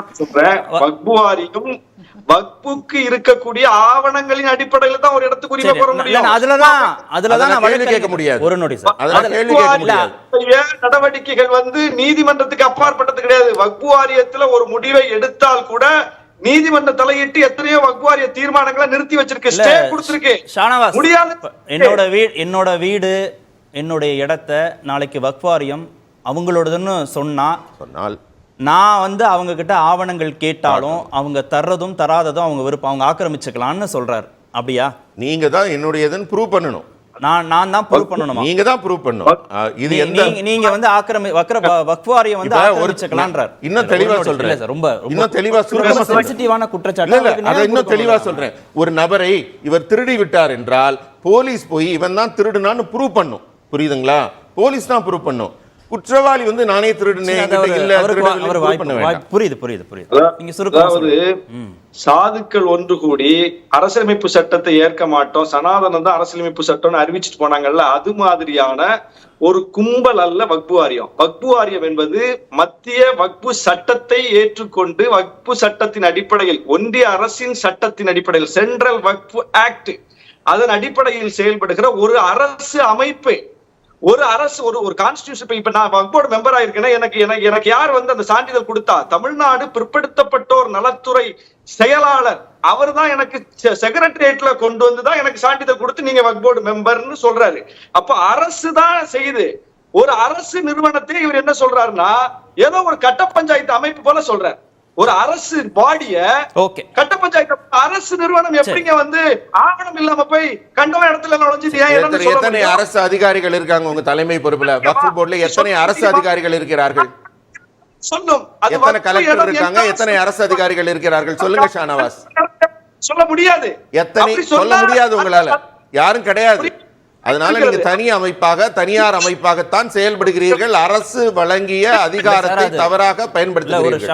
வக்ஃப் வாரியம் வக்ஃபுக்கு இருக்கக்கூடிய ஆவணங்களின் அடிப்படையில் தான் ஒரு இடத்துக்கு உரிமை கோர முடியும்.
அதுலதான் நான்
வழக்கு கேட்க முடியாது.
ஒரு நோடி சார்,
கேள்வி கேட்க முடியாது.
நடவடிக்கைகள் வந்து நீதிமன்றத்துக்கு அப்பாற்பட்டது கிடையாது. வக்ஃப் வாரியத்துல ஒரு முடிவை எடுத்தால் கூட நீதிமன்ற தலையிட்டு எத்தனையோ வக்ஃப் வாரிய தீர்மானங்களை நிறுத்தி வச்சிருக்கு, ஸ்டே கொடுத்திருக்கு.
ஷானவாஸ், என்னோட வீடு, என்னுடைய இடத்தை நாளைக்கு வக்ஃப் வாரியம் அவங்களோடதுன்னு சொன்னால் நான் வந்து அவங்க கிட்ட ஆவணங்கள் கேட்டாலும் அவங்க தர்றதும் தராததும் அவங்க விருப்பம், அவங்க ஆக்கிரமிச்சுக்கலாம்னு சொல்றாரு. அப்படியா?
நீங்க தான் என்னுடையதுன்னு ப்ரூவ் பண்ணணும்.
நான் தான் ப்ரூவ் பண்ணணுமா?
நீங்க தான் ப்ரூவ் பண்ணணும். இது எந்த
நீங்க வந்து வக்ஃப் வாரியம் வந்து ஆக்கிரமிச்சுக்கலாம்ன்றார்.
இன்னும் தெளிவா சொல்றேன்
சார், ரொம்ப
இன்னும் தெளிவா
ரொம்ப சென்சிட்டிவான குற்றச்சாட்டு.
அதை இன்னும் தெளிவா சொல்றேன். ஒரு நபரை இவர் திருடி விட்டார் என்றால் போலீஸ் போய் இவன் தான் திருடுனான்னு ப்ரூவ் பண்ணும். புரியுதுங்களா? போலீஸ் தான் ப்ரூவ் பண்ணும். குற்றவாளி வந்து நானே திருடுனேன்
சாதுக்கள் ஒன்று கூடி அரசியலமைப்பு சட்டத்தை ஏற்க மாட்டோம், சனாதனம் தான் அரசியலமைப்பு சட்டம்னு அறிவிச்சுட்டு போனாங்கல்ல, அது மாதிரியான ஒரு கும்பல் அல்ல வக்பு வாரியம். வக்பு வாரியம் என்பது மத்திய வக்பு சட்டத்தை ஏற்றுக்கொண்டு வக்பு சட்டத்தின் அடிப்படையில், ஒன்றிய அரசின் சட்டத்தின் அடிப்படையில், சென்ட்ரல் வக்பு ஆக்ட், அதன் அடிப்படையில் செயல்படுகிற ஒரு அரசு அமைப்பு. ஒரு அரசு ஒரு கான்ஸ்டிடியூஷன். இப்ப நான் வக்போர்டு மெம்பர் ஆயிருக்கேன், எனக்கு யார் வந்து அந்த சான்றிதழ் கொடுத்தா? தமிழ்நாடு பிற்படுத்தப்பட்டோர் நலத்துறை செயலாளர். அவர் தான் எனக்கு செக்ரட்டரியேட்ல கொண்டு வந்துதான் எனக்கு சான்றிதழ் கொடுத்து நீங்க வக்போர்டு மெம்பர்னு சொல்றாரு. அப்ப அரசு தான் செய்யுது. ஒரு அரசு நிறுவனத்தை இவர் என்ன சொல்றாருன்னா ஏதோ ஒரு கட்ட பஞ்சாயத்து அமைப்பு போல சொல்றாரு. ஒரு அரசு பாடிய கட்ட பஞ்சாயத்து அரசு நிறுவனம் எப்படிங்க வந்து ஆவணம் இல்லாம போய் கண்டவ இடத்துல நுழைஞ்சு?
எத்தனை அரசு அதிகாரிகள் இருக்காங்க உங்க தலைமை பொறுப்புல? வக்ஃப் போர்டுல எத்தனை அரசு அதிகாரிகள் இருக்கிறார்கள்
சொல்லும்.
எத்தனை கலெக்டர் இருக்காங்க? எத்தனை அரசு அதிகாரிகள் இருக்கிறார்கள்? சொல்லுங்க ஷானவாஸ்.
சொல்ல முடியாது.
எத்தனை சொல்ல முடியாது உங்களால? யாரும் கிடையாது. அதனால நீங்க தனி அமைப்பாக, தனியார் அமைப்பாகத்தான் செயல்படுகிறீர்கள். அரசு வழங்கிய அதிகாரத்தை தவறாக பயன்படுத்துகிறீர்கள்.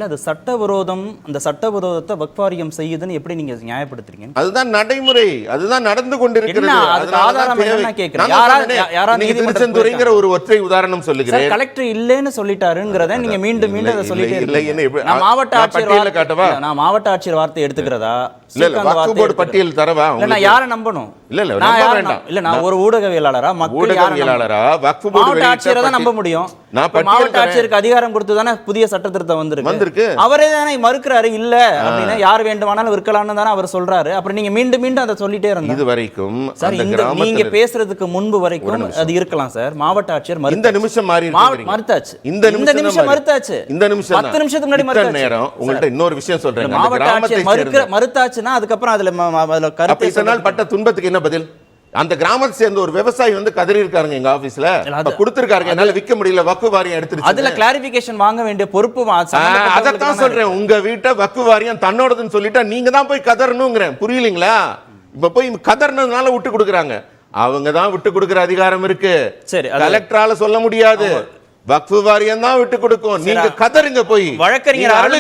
அது சட்டவிரோதம். அந்த சட்டவிரோதத்தை வக்ஃப் வாரியம் செய்யுதுன்னு எப்படி நீங்க நியாயப்படுத்துறீங்க?
அதுதான் நடைமுறை, அதுதான் நடந்து கொண்டிருக்கிறது. திருச்செந்துறைங்கிற ஒரு ஒற்றை உதாரணம் சொல்லுகிறேன்.
கலெக்டர் இல்லன்னு சொல்லிட்டாருங்கிறத நீங்க மீண்டும் மீண்டும் அதை சொல்லிட்டே இருக்கீங்க. நான் மாவட்ட ஆட்சியர் காட்டவா? நான் மாவட்ட ஆட்சியர் வார்த்தை எடுத்துக்கிறதா?
பட்டியல் தரவா?
நான் யாரை நம்பணும்? நான் ஒரு ஊடகவியலாளரா,
ஊடகவியலாளரா,
மாவட்ட ஆட்சியரை தான் நம்ப முடியும். மாவட்ட ஆட்சியருக்கு அதிகாரம் கொடுத்து தானே புதிய சட்ட திருத்தம் வந்திருக்கு. அவரே தானே மறுக்கிறாரு. இல்ல அப்படின்னா யார் வேண்டுமானாலும் இருக்கலாம்னு தானே அவர் சொல்றாரு. அப்புறம் நீங்க மீண்டும் மீண்டும் அதை சொல்லிட்டே இருந்தா இது வரைக்கும் நீங்க பேசுறதுக்கு முன்பு வரைக்கும் அது இருக்கலாம் சார். மாவட்ட ஆட்சியர்
இந்த நிமிஷம்
மறுத்தாச்சு. இந்த நிமிஷம் மறுத்தாச்சு. இந்த நிமிஷம் 10 நிமிஷத்துக்கு முன்னாடி மறுத்தாச்சு.
நேரம் உங்கள்ட்ட இன்னொரு விஷயம் சொல்றேன்.
மாவட்ட ஆட்சியர் மறுத்தாச்சுன்னா அதுக்கப்புறம் அதுல கருத்து
இதனால் பட்ட துன்பத்துக்கு என்ன பதில்? அந்த கிராமத்தை சேர்ந்த ஒரு விவசாயி வந்து கதறி இருக்காருங்க எங்க ஆபீஸ்ல, கொடுத்திருக்காருங்க, என்னால விற்க முடியல, வக்ஃப் வாரியம் எடுத்துருச்சு.
அதுல கிளாரிபிகேஷன் வாங்க வேண்டிய பொறுப்பு.
அதான் சொல்றேன், உங்க வீட்டை வக்ஃப் வாரியம் தன்னோடதுன்னு சொல்லிட்டா நீங்க தான் போய் கதறணுங்கிறேன். புரியலீங்களா? இப்ப போய் கதறினதுனால விட்டு கொடுக்குறாங்க. அவங்க தான் விட்டு கொடுக்குற அதிகாரம் இருக்கு. சரி, கலெக்டரால சொல்ல முடியாது. வக்ஃப் வாரியம் தான் விட்டு கொடுக்கும். நீங்க கதறுங்க, போய் வழக்கறிஞர்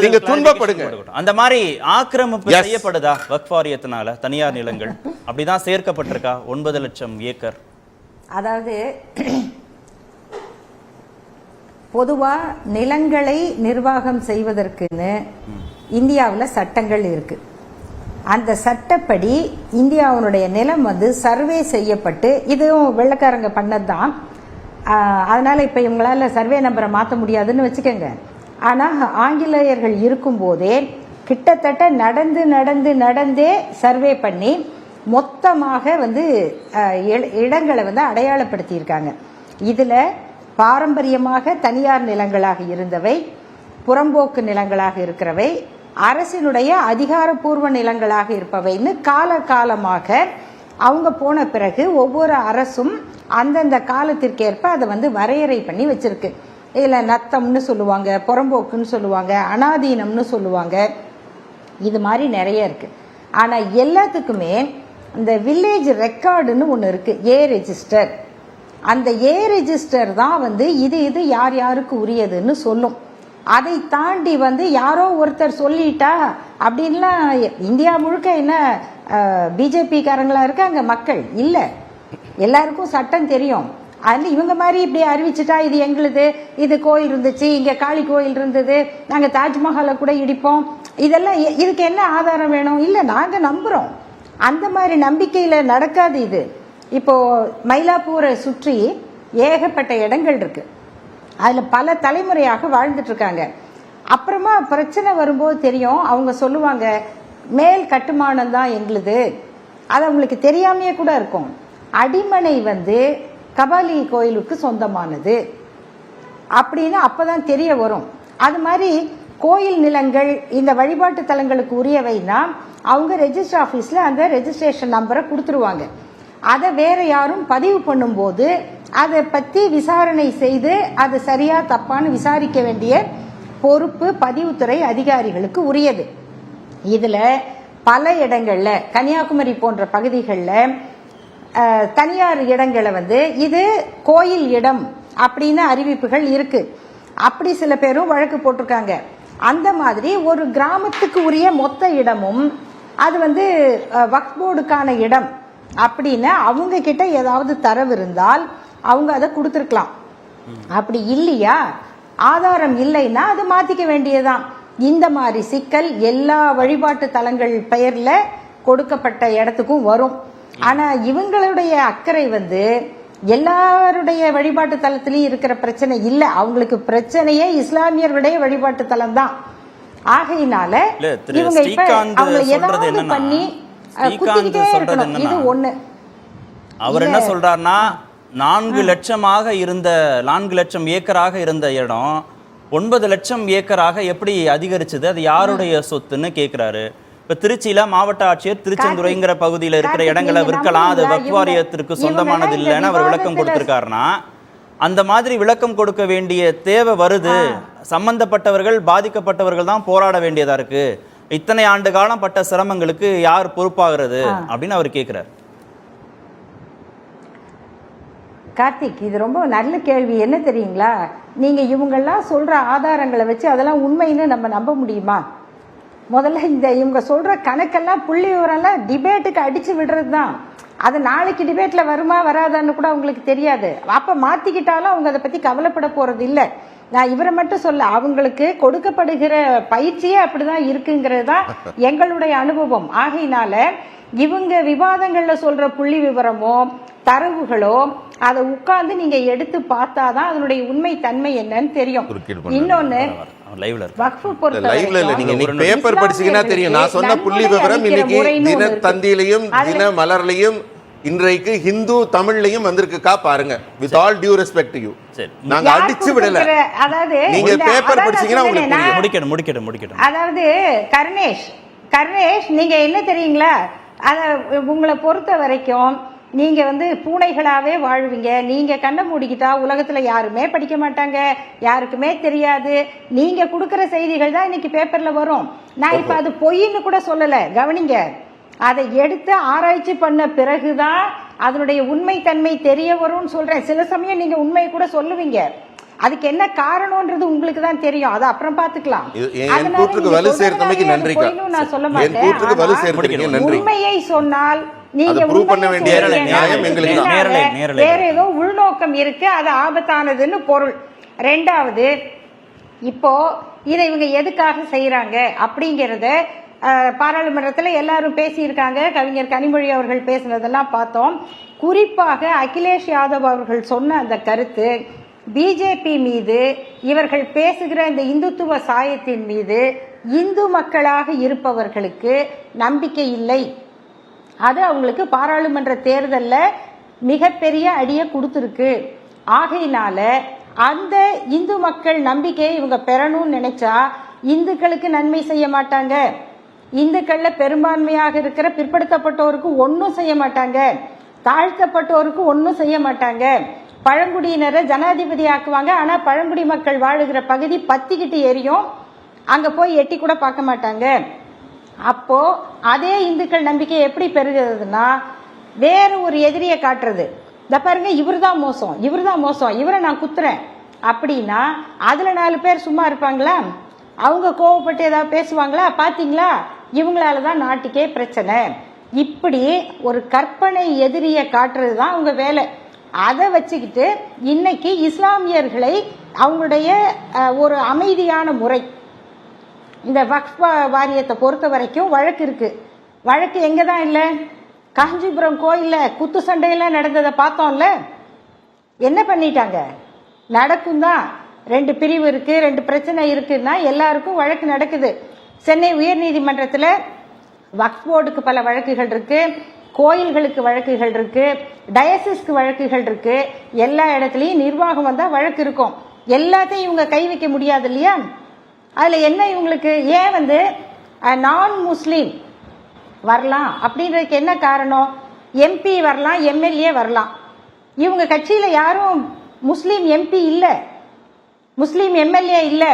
நீங்க துன்பப்படுங்க.
அந்த மாதிரி ஆக்கிரமிப்பு செய்யப்படுதா வக்ஃப் வாரியத்தினால? தனியார் நிலங்கள் அப்படிதான் சேர்க்கப்பட்டிருக்கா? 9 லட்சம் ஏக்கர்.
அதாவது பொதுவா நிலங்களை நிர்வாகம் செய்வதற்குன்னு இந்தியாவில் சட்டங்கள் இருக்கு. அந்த சட்டப்படி இந்தியாவுடைய நிலம் வந்து சர்வே செய்யப்பட்டு, இதுவும் வெள்ளக்காரங்க பண்ணதுதான். அதனால இப்ப இவங்களால சர்வே நம்பரை மாற்ற முடியாதுன்னு வச்சுக்கோங்க. ஆனா ஆங்கிலேயர்கள் இருக்கும் போதே கிட்டத்தட்ட நடந்தே சர்வே பண்ணி மொத்தமாக வந்து இடங்களை வந்து அடையாளப்படுத்தி இருக்காங்க. இதுல பாரம்பரியமாக தனியார் நிலங்களாக இருந்தவை, புறம்போக்கு நிலங்களாக இருக்கிறவை, அரசினுடைய அதிகாரப்பூர்வ நிலங்களாக இருப்பவைன்னு காலகாலமாக அவங்க போன பிறகு ஒவ்வொரு அரசும் அந்தந்த காலத்திற்கேற்ப அதை வந்து வரையறை பண்ணி வச்சிருக்கு. இதில் நத்தம்னு சொல்லுவாங்க, புறம்போக்குன்னு சொல்லுவாங்க, அனாதீனம்னு சொல்லுவாங்க. இது மாதிரி நிறைய இருக்கு. ஆனால் எல்லாத்துக்குமே இந்த வில்லேஜ் ரெக்கார்டுன்னு ஒன்று இருக்கு, ஏ ரெஜிஸ்டர். அந்த ஏ ரெஜிஸ்டர் தான் வந்து இது யார் யாருக்கு உரியதுன்னு சொல்லும். அதை தாண்டி வந்து யாரோ ஒருத்தர் சொல்லிட்டா அப்படின்லாம் இந்தியா முழுக்க என்ன பிஜேபி காரங்களா இருக்காங்க மக்கள் இல்லை, எல்லாருக்கும் சட்டம் தெரியும். அது இவங்க மாதிரி இப்படி அறிவிச்சுட்டா இது எங்களுது, இது கோயில் இருந்துச்சு, இங்க காளி கோயில் இருந்தது, நாங்க தாஜ்மஹாலை கூட இடிப்போம், இதெல்லாம் இதுக்கு என்ன ஆதாரம் வேணும்? இல்ல நாங்க நம்புறோம். அந்த மாதிரி நம்பிக்கையில நடக்காது இது. இப்போ மயிலாப்பூரை சுற்றி ஏகப்பட்ட இடங்கள் இருக்கு, அதுல பல தலைமுறையாக வாழ்ந்துட்டு இருக்காங்க. அப்புறமா பிரச்சனை வரும்போது தெரியும், அவங்க சொல்லுவாங்க மேல் கட்டுமானம் தான் எங்களுது, அது அவங்களுக்கு தெரியாமையே கூட இருக்கும். அடிமனை வந்து கபாலி கோயிலுக்கு சொந்தமானது அப்படின்னு அப்பதான் தெரிய வரும். அது மாதிரி கோயில் நிலங்கள் இந்த வழிபாட்டு தலங்களுக்கு உரியவைன்னா அவங்க ரெஜிஸ்டர் ஆபீஸ்ல அந்த ரெஜிஸ்ட்ரேஷன் நம்பரை கொடுத்துருவாங்க. அதை வேற யாரும் பதிவு பண்ணும்போது அதை பற்றி விசாரணை செய்து அது சரியா தப்பான்னு விசாரிக்க வேண்டிய பொறுப்பு பதிவுத்துறை அதிகாரிகளுக்கு உரியது. இதுல பல இடங்கள்ல கன்னியாகுமரி போன்ற பகுதிகளில் தனியார் இடங்களை இது கோயில் இடம் அப்படின்னு அறிவிப்புகள் இருக்கு. அப்படி சில பேரும் வழக்கு போட்டிருக்காங்க. அந்த மாதிரி ஒரு கிராமத்துக்கு உரிய மொத்த இடமும் அது வக்ஃப் போர்டுக்கான இடம் அப்படின்னு அவங்க கிட்ட ஏதாவது தரவு இருந்தால் அவங்க அதை கொடுத்துருக்கலாம். அப்படி இல்லையா, ஆதாரம் இல்லைன்னா அது மாத்திக்க வேண்டியதுதான். இந்த மாதிரி சிக்கல் எல்லா வழிபாட்டு தலங்கள் பெயர்ல கொடுக்கப்பட்ட இடத்துக்கும் வரும். ஆனா இவங்களுடைய அக்கறை எல்லாருடைய வழிபாட்டு தலத்திலயும் இருக்கிற பிரச்சனை இல்ல, அவங்களுக்கு பிரச்சனையே இஸ்லாமியர்களுடைய வழிபாட்டு தலம் தான். ஆகையினால இவங்க இப்ப அவங்க ஏதாவது பண்ணி குத்திக்கிட்டே இருக்கணும். இது ஒண்ணு.
அவர் என்ன சொல்றாருன்னா 4 லட்சம் ஏக்கராக இருந்த இடம் 9 லட்சம் ஏக்கராக எப்படி அதிகரிச்சது, அது யாருடைய சொத்துன்னு கேட்கிறாரு. இப்ப திருச்சியில மாவட்ட ஆட்சியர் திருச்செந்துறைங்கிற பகுதியில் இருக்கிற இடங்களை விற்கலாம், அது வக்ஃப் வாரியத்திற்கு சொந்தமானது இல்லைன்னு அவர் விளக்கம் கொடுத்திருக்காருன்னா, அந்த மாதிரி விளக்கம் கொடுக்க வேண்டிய தேவை வருது. சம்பந்தப்பட்டவர்கள் பாதிக்கப்பட்டவர்கள் தான் போராட வேண்டியதா இருக்கு. இத்தனை ஆண்டு காலம் பட்ட சிரமங்களுக்கு யார் பொறுப்பாகிறது அப்படின்னு அவர் கேட்கிறார்.
கார்த்திக், இது ரொம்ப நல்ல கேள்வி. என்ன தெரியுங்களா, நீங்க இவங்கெல்லாம் சொல்ற ஆதாரங்களை வச்சு அதெல்லாம் உண்மைன்னு நம்ம நம்ப முடியுமா? முதல்ல இவங்க சொல்ற கணக்கெல்லாம் புள்ளி விவரம்லாம் டிபேட்டுக்கு அடிச்சு விடுறது தான். அது நாளைக்கு டிபேட்ல வருமா வராதான்னு கூட அவங்களுக்கு தெரியாது. அப்ப மாத்திக்கிட்டாலும் அவங்க அதை பத்தி கவலைப்பட போறது இல்லை. நான் இவரை மட்டும் சொல்ல, அவங்களுக்கு கொடுக்கப்படுகிற பயிற்சியே அப்படிதான் இருக்குங்கிறது தான் எங்களுடைய அனுபவம். ஆகையினால இவங்க விவாதங்கள்ல சொல்ற புள்ளி விவரமோ தரவுகளோ அதை உட்கார்ந்து நீங்க எடுத்து பார்த்தாதான் அதனுடைய உண்மை தன்மை என்னன்னு தெரியும். இன்னொன்னு, வக்ஃப்
பேப்பர் படிச்சீங்கன்னா தெரியும். நான் சொன்ன புள்ளி விவரம் இன்னைக்கு தினத்தந்தியிலையும் தின மலர்லையும் இன்றைக்கு ஹிந்து தமிழ்லையும் வந்திருக்குக்கா பாருங்க. With all due respect you, நாங்க அடிச்சு விடல.
அதாவது
நீங்க பேப்பர் படிச்சீங்கன்னா உங்களுக்கு
முடிக்கட்டும்.
அதாவது கர்ணேஷ் நீங்க என்ன தெரியுங்களா, உங்களை பொறுத்த வரைக்கும் நீங்க பூனைகளாவே வாழ்வீங்க. நீங்க கண்ணை மூடிக்கிட்டா உலகத்துல யாருமே படிக்க மாட்டாங்க, யாருக்குமே தெரியாது. நீங்க கொடுக்கற செய்திகள் தான் இன்னைக்கு பேப்பர்ல வரும். நான் இப்ப அது பொய்ன்னு கூட சொல்லல, கவனிங்க. அதை எடுத்து ஆராய்ச்சி பண்ண பிறகுதான் அதனுடைய உண்மை தன்மை தெரிய வரும்னு சொல்றேன். சில சமயம் நீங்க உண்மை கூட சொல்லுவீங்க, அதுக்கு என்ன காரணம்ன்றது உங்களுக்கு தான் தெரியும். அதை அப்புறம் பாத்துக்கலாம். உண்மையை சொன்னால் நீங்க வேற ஏதோ உள்நோக்கம் இருக்கு, அது ஆபத்தானதுன்னு பொருள். ரெண்டாவது, இப்போ இதை இவங்க எதுக்காக செய்யறாங்க அப்படிங்கறத பாராளுமன்றத்தில் எல்லாரும் பேசியிருக்காங்க. கவிஞர் கனிமொழி அவர்கள் பேசினதெல்லாம் பார்த்தோம். குறிப்பாக அகிலேஷ் யாதவ் அவர்கள் சொன்ன அந்த கருத்து, பிஜேபி மீது இவர்கள் பேசுகிற இந்த இந்துத்துவ சாயத்தின் மீது இந்து மக்களாக இருப்பவர்களுக்கு நம்பிக்கை இல்லை. அது அவங்களுக்கு பாராளுமன்ற தேர்தலில் மிகப்பெரிய அடியை கொடுத்துருக்கு. ஆகையினால அந்த இந்து மக்கள் நம்பிக்கையை இவங்க பெறணும்னு நினைச்சா இந்துக்களுக்கு நன்மை செய்ய மாட்டாங்க. இந்துக்கள்ல பெரும்பான்மையாக இருக்கிற பிற்படுத்தப்பட்டோருக்கு ஒன்னும் செய்ய மாட்டாங்க, தாழ்த்தப்பட்டோருக்கு ஒன்னும் செய்ய மாட்டாங்க. பழங்குடியினரை ஜனாதிபதி ஆக்குவாங்க, ஆனா பழங்குடி மக்கள் வாழுகிற பகுதி பத்திக்கிட்டு எரியும், அங்க போய் எட்டி கூட பார்க்க மாட்டாங்க. அப்போ அதே இந்துக்கள் நம்பிக்கை எப்படி பெறுகிறதுனா, வேற ஒரு எதிரியை காட்டுறது. இந்த பாருங்க, இவர்தான் மோசம், இவரை நான் குத்துறேன் அப்படின்னா அதுல 4 பேர் சும்மா இருப்பாங்களா? அவங்க கோவப்பட்டு ஏதாவது பேசுவாங்களா? பாத்தீங்களா, இவங்களாலதான் நாட்டுக்கே பிரச்சனை. இப்படி ஒரு கற்பனை எதிரியை காட்டுறது தான் அவங்க வேலை. அதை வச்சுக்கிட்டு இன்னைக்கு இஸ்லாமியர்களை அவங்களுடைய ஒரு அமைதியான முறை, இந்த வக்ஃப் வாரியத்தை பொறுத்த வரைக்கும் வழக்கு இருக்கு. வழக்கு எங்கதான் இல்லை, காஞ்சிபுரம் கோயில்ல குத்து சண்டையெல்லாம் நடந்ததை பார்த்தோம்ல. என்ன பண்ணிட்டாங்க? நடக்கும் தான். 2 பிரிவு இருக்கு, 2 பிரச்சனை இருக்குன்னா எல்லாருக்கும் வழக்கு நடக்குது. சென்னை உயர்நீதிமன்றத்தில் வக்ஃப் போர்டுக்கு பல வழக்குகள் இருக்கு, கோயில்களுக்கு வழக்குகள் இருக்கு, டயசிஸ்க்கு வழக்குகள் இருக்கு. எல்லா இடத்துலயும் நிர்வாகம் வந்தா வழக்கு இருக்கும். எல்லாத்தையும் இவங்க கை வைக்க முடியாது இல்லையா? அதுல என்ன இவங்களுக்கு ஏன் நான் முஸ்லீம் வரலாம் அப்படின்றதுக்கு என்ன காரணம்? எம்பி வரலாம், எம்எல்ஏ வரலாம். இவங்க கட்சியில யாரும் முஸ்லீம் எம்பி இல்ல, முஸ்லீம் எம்எல்ஏ இல்ல.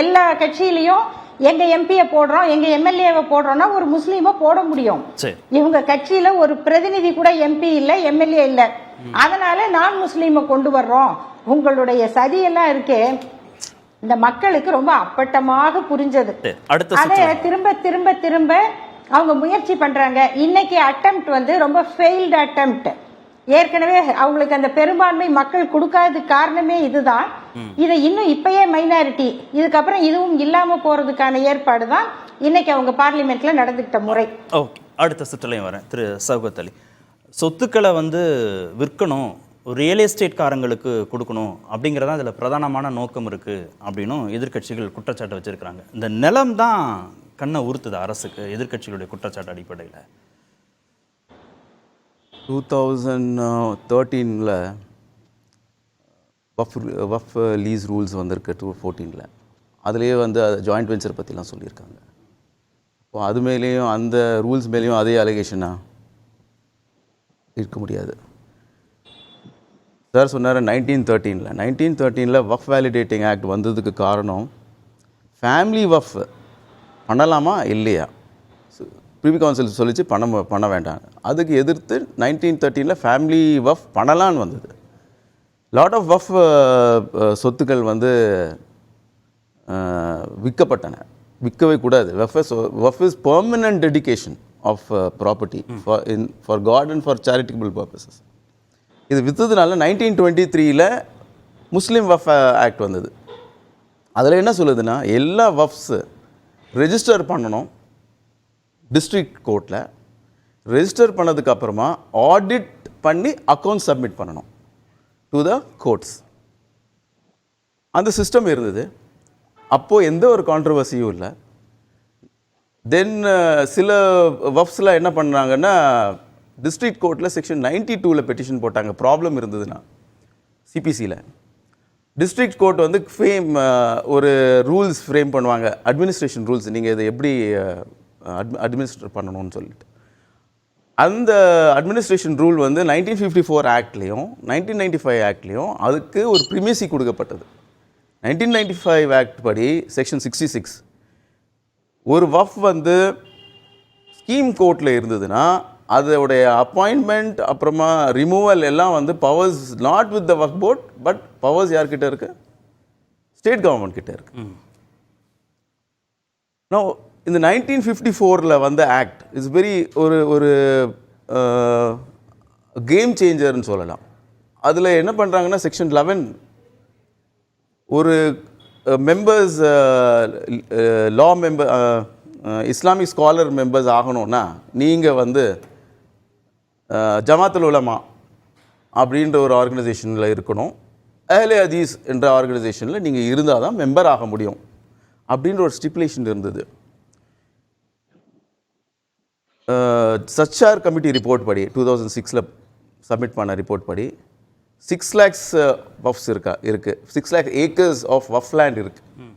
எல்லா கட்சியிலையும் எங்க எம்பியை போடுறோம், எங்க எம்எல்ஏவை போடுறோம்னா ஒரு முஸ்லீமை போட முடியும். இவங்க கட்சியில ஒரு பிரதிநிதி கூட எம்பி இல்ல, எம்எல்ஏ இல்ல. அதனால நான் முஸ்லீமை கொண்டு வர்றோம். உங்களுடைய சதியெல்லாம் இருக்கே, இந்த மக்களுக்கு ரொம்ப அப்பட்டமாக புரிஞ்சது. அதை திரும்ப திரும்ப திரும்ப அவங்க முயற்சி பண்றாங்க. இன்னைக்கு அட்டெம்ப்ட் வந்து ரொம்ப ஃபெயில்டு அட்டெம்ப்ட். ஏற்கனவே அவங்களுக்கு அந்த பெரும்பான்மை மக்கள் கொடுக்காததுக்கு காரணமே இதுதான். இதை இன்னும் இப்பயே மைனாரிட்டி, இதுக்கப்புறம் இதுவும் இல்லாம போறதுக்கான ஏற்பாடு தான் இன்னைக்கு அவங்க பார்லிமெண்ட்ல நடந்துகிட்ட முறை.
ஓகே, அடுத்த சுற்றுலையும் வரேன். திரு சௌகத் அலி, சொத்துக்களை வந்து விற்கணும், ரியல் எஸ்டேட் காரங்களுக்கு கொடுக்கணும் அப்படிங்கிறதா இதில் பிரதானமான நோக்கம் இருக்குது அப்படின்னும் எதிர்க்கட்சிகள் குற்றச்சாட்டை வச்சுருக்கிறாங்க. இந்த நிலம் தான் கண்ணை உறுத்துது அரசுக்கு, எதிர்க்கட்சிகளுடைய குற்றச்சாட்டு அடிப்படையில்.
2013 வஃப் லீஸ் ரூல்ஸ் வந்திருக்கு 2014. அதுலேயே வந்து ஜாயிண்ட் வெஞ்சர் பற்றிலாம் சொல்லியிருக்காங்க. இப்போ அது மேலேயும் அந்த ரூல்ஸ் மேலேயும் அதே அலிகேஷனாக இருக்க முடியாது. சார் சொன்னார் 1913 வஃப் வேலிடேட்டிங் ஆக்ட் வந்ததுக்கு காரணம் ஃபேமிலி வஃப் பண்ணலாமா இல்லையா, ப்ரிவி கவுன்சில் சொல்லிச்சு பண்ண வேண்டாம். அதுக்கு எதிர்த்து 1913 ஃபேமிலி வஃப் பண்ணலான்னு வந்தது. லாட் ஆஃப் வஃப் சொத்துக்கள் வந்து விற்கப்பட்டன. விற்கவே கூடாது. Waqf is permanent dedication of property for God and for charitable purposes. இது விற்றதுனால 1923 முஸ்லீம் வஃப் ஆக்ட் வந்தது. அதில் என்ன சொல்லுதுன்னா, எல்லா வஃப்ஸு ரெஜிஸ்டர் பண்ணணும் டிஸ்ட்ரிக்ட் கோர்ட்டில். ரெஜிஸ்டர் பண்ணதுக்கப்புறமா ஆடிட் பண்ணி அக்கௌண்ட் சப்மிட் பண்ணணும் டு த கோர்ட்ஸ். அந்த சிஸ்டம் இருந்தது. அப்போது எந்த ஒரு கான்ட்ரவர்சியும் இல்லை. தென் சில வஃப்ஸில் என்ன பண்ணுறாங்கன்னா, டிஸ்ட்ரிக்ட் கோர்ட்டில் செக்ஷன் 92 பெட்டிஷன் போட்டாங்க. ப்ராப்ளம் இருந்ததுன்னா சிபிசியில் டிஸ்ட்ரிக்ட் கோர்ட் வந்து ஒரு ரூல்ஸ் ஃப்ரேம் பண்ணுவாங்க, அட்மினிஸ்ட்ரேஷன் ரூல்ஸ், நீங்கள் இதை எப்படி அட்மினிஸ்ட்ரேட் பண்ணணும்னு சொல்லிட்டு. அந்த அட்மினிஸ்ட்ரேஷன் ரூல் வந்து 1954 ஆக்ட்லேயும் 1995 ஆக்ட்லேயும் அதுக்கு ஒரு ப்ரிமேசி கொடுக்கப்பட்டது. 1995 ஆக்ட் படி செக்ஷன் 66 ஒரு வஃப் வந்து ஸ்கீம் கோர்ட்டில் இருந்ததுன்னா அதோடைய அப்பாயின்மெண்ட் அப்புறமா ரிமூவல் எல்லாம் வந்து powers not with the Waqf board, but powers யார்கிட்ட இருக்கு, ஸ்டேட் கவர்மெண்ட் கிட்ட இருக்கு. நோ இந்த 1954 வந்த ஆக்ட் இஸ் வெரி ஒரு கேம் சேஞ்சர்னு சொல்லலாம். அதில் என்ன பண்ணுறாங்கன்னா, செக்ஷன் 11 ஒரு மெம்பர்ஸ் லா மெம்பர் இஸ்லாமிக் ஸ்காலர் மெம்பர்ஸ் ஆகணும்னா நீங்கள் வந்து ஜமாத்துல் உலமா அப்படின்ற ஒரு ஆர்கனைசேஷனில் இருக்கணும், அஹ்லே ஹதீஸ் என்ற ஆர்கனைசேஷனில் நீங்கள் இருந்தால் தான் மெம்பர் ஆக முடியும் அப்படின்ற ஒரு ஸ்டிப்புலேஷன் இருந்தது. சச்சார் கமிட்டி ரிப்போர்ட் படி 2006 சப்மிட் பண்ண ரிப்போர்ட் படி 6 lakhs வஃப்ஸ் இருக்குது 6 lakh acres of waqf land இருக்குது.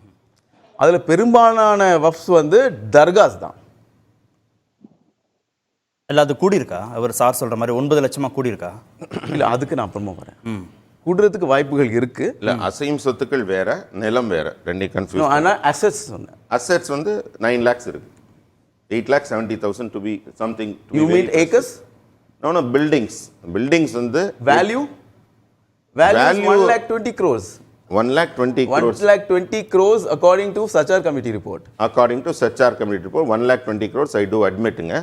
அதில் பெரும்பாலான வஃப்ஸ் வந்து தர்காஸ் தான்.
இல்லை அது கூடியிருக்கா? அவர் சார் சொல்கிற மாதிரி 9 லட்சமாக கூடியிருக்கா?
இல்லை, அதுக்கு நான் அப்புறமா வரேன். கூடுறதுக்கு வாய்ப்புகள் இருக்குது.
இல்லை, அசையும் சொத்துக்கள் வேற, நிலம் வேற, ரெண்டையும் கன்ஃபியூஸ்.
ஆனால் அசெட்ஸ் சொன்னேன்.
அசெட்ஸ் வந்து 9 lakhs இருக்கு. 8,70,000 to be something.
You mean acres?
No, buildings. Buildings வந்து
value is 1,20 crores.
1,20 crores.
1,20 crores according to Sachar committee report.
According to Sachar committee report, 1,20 crores I do admitங்க.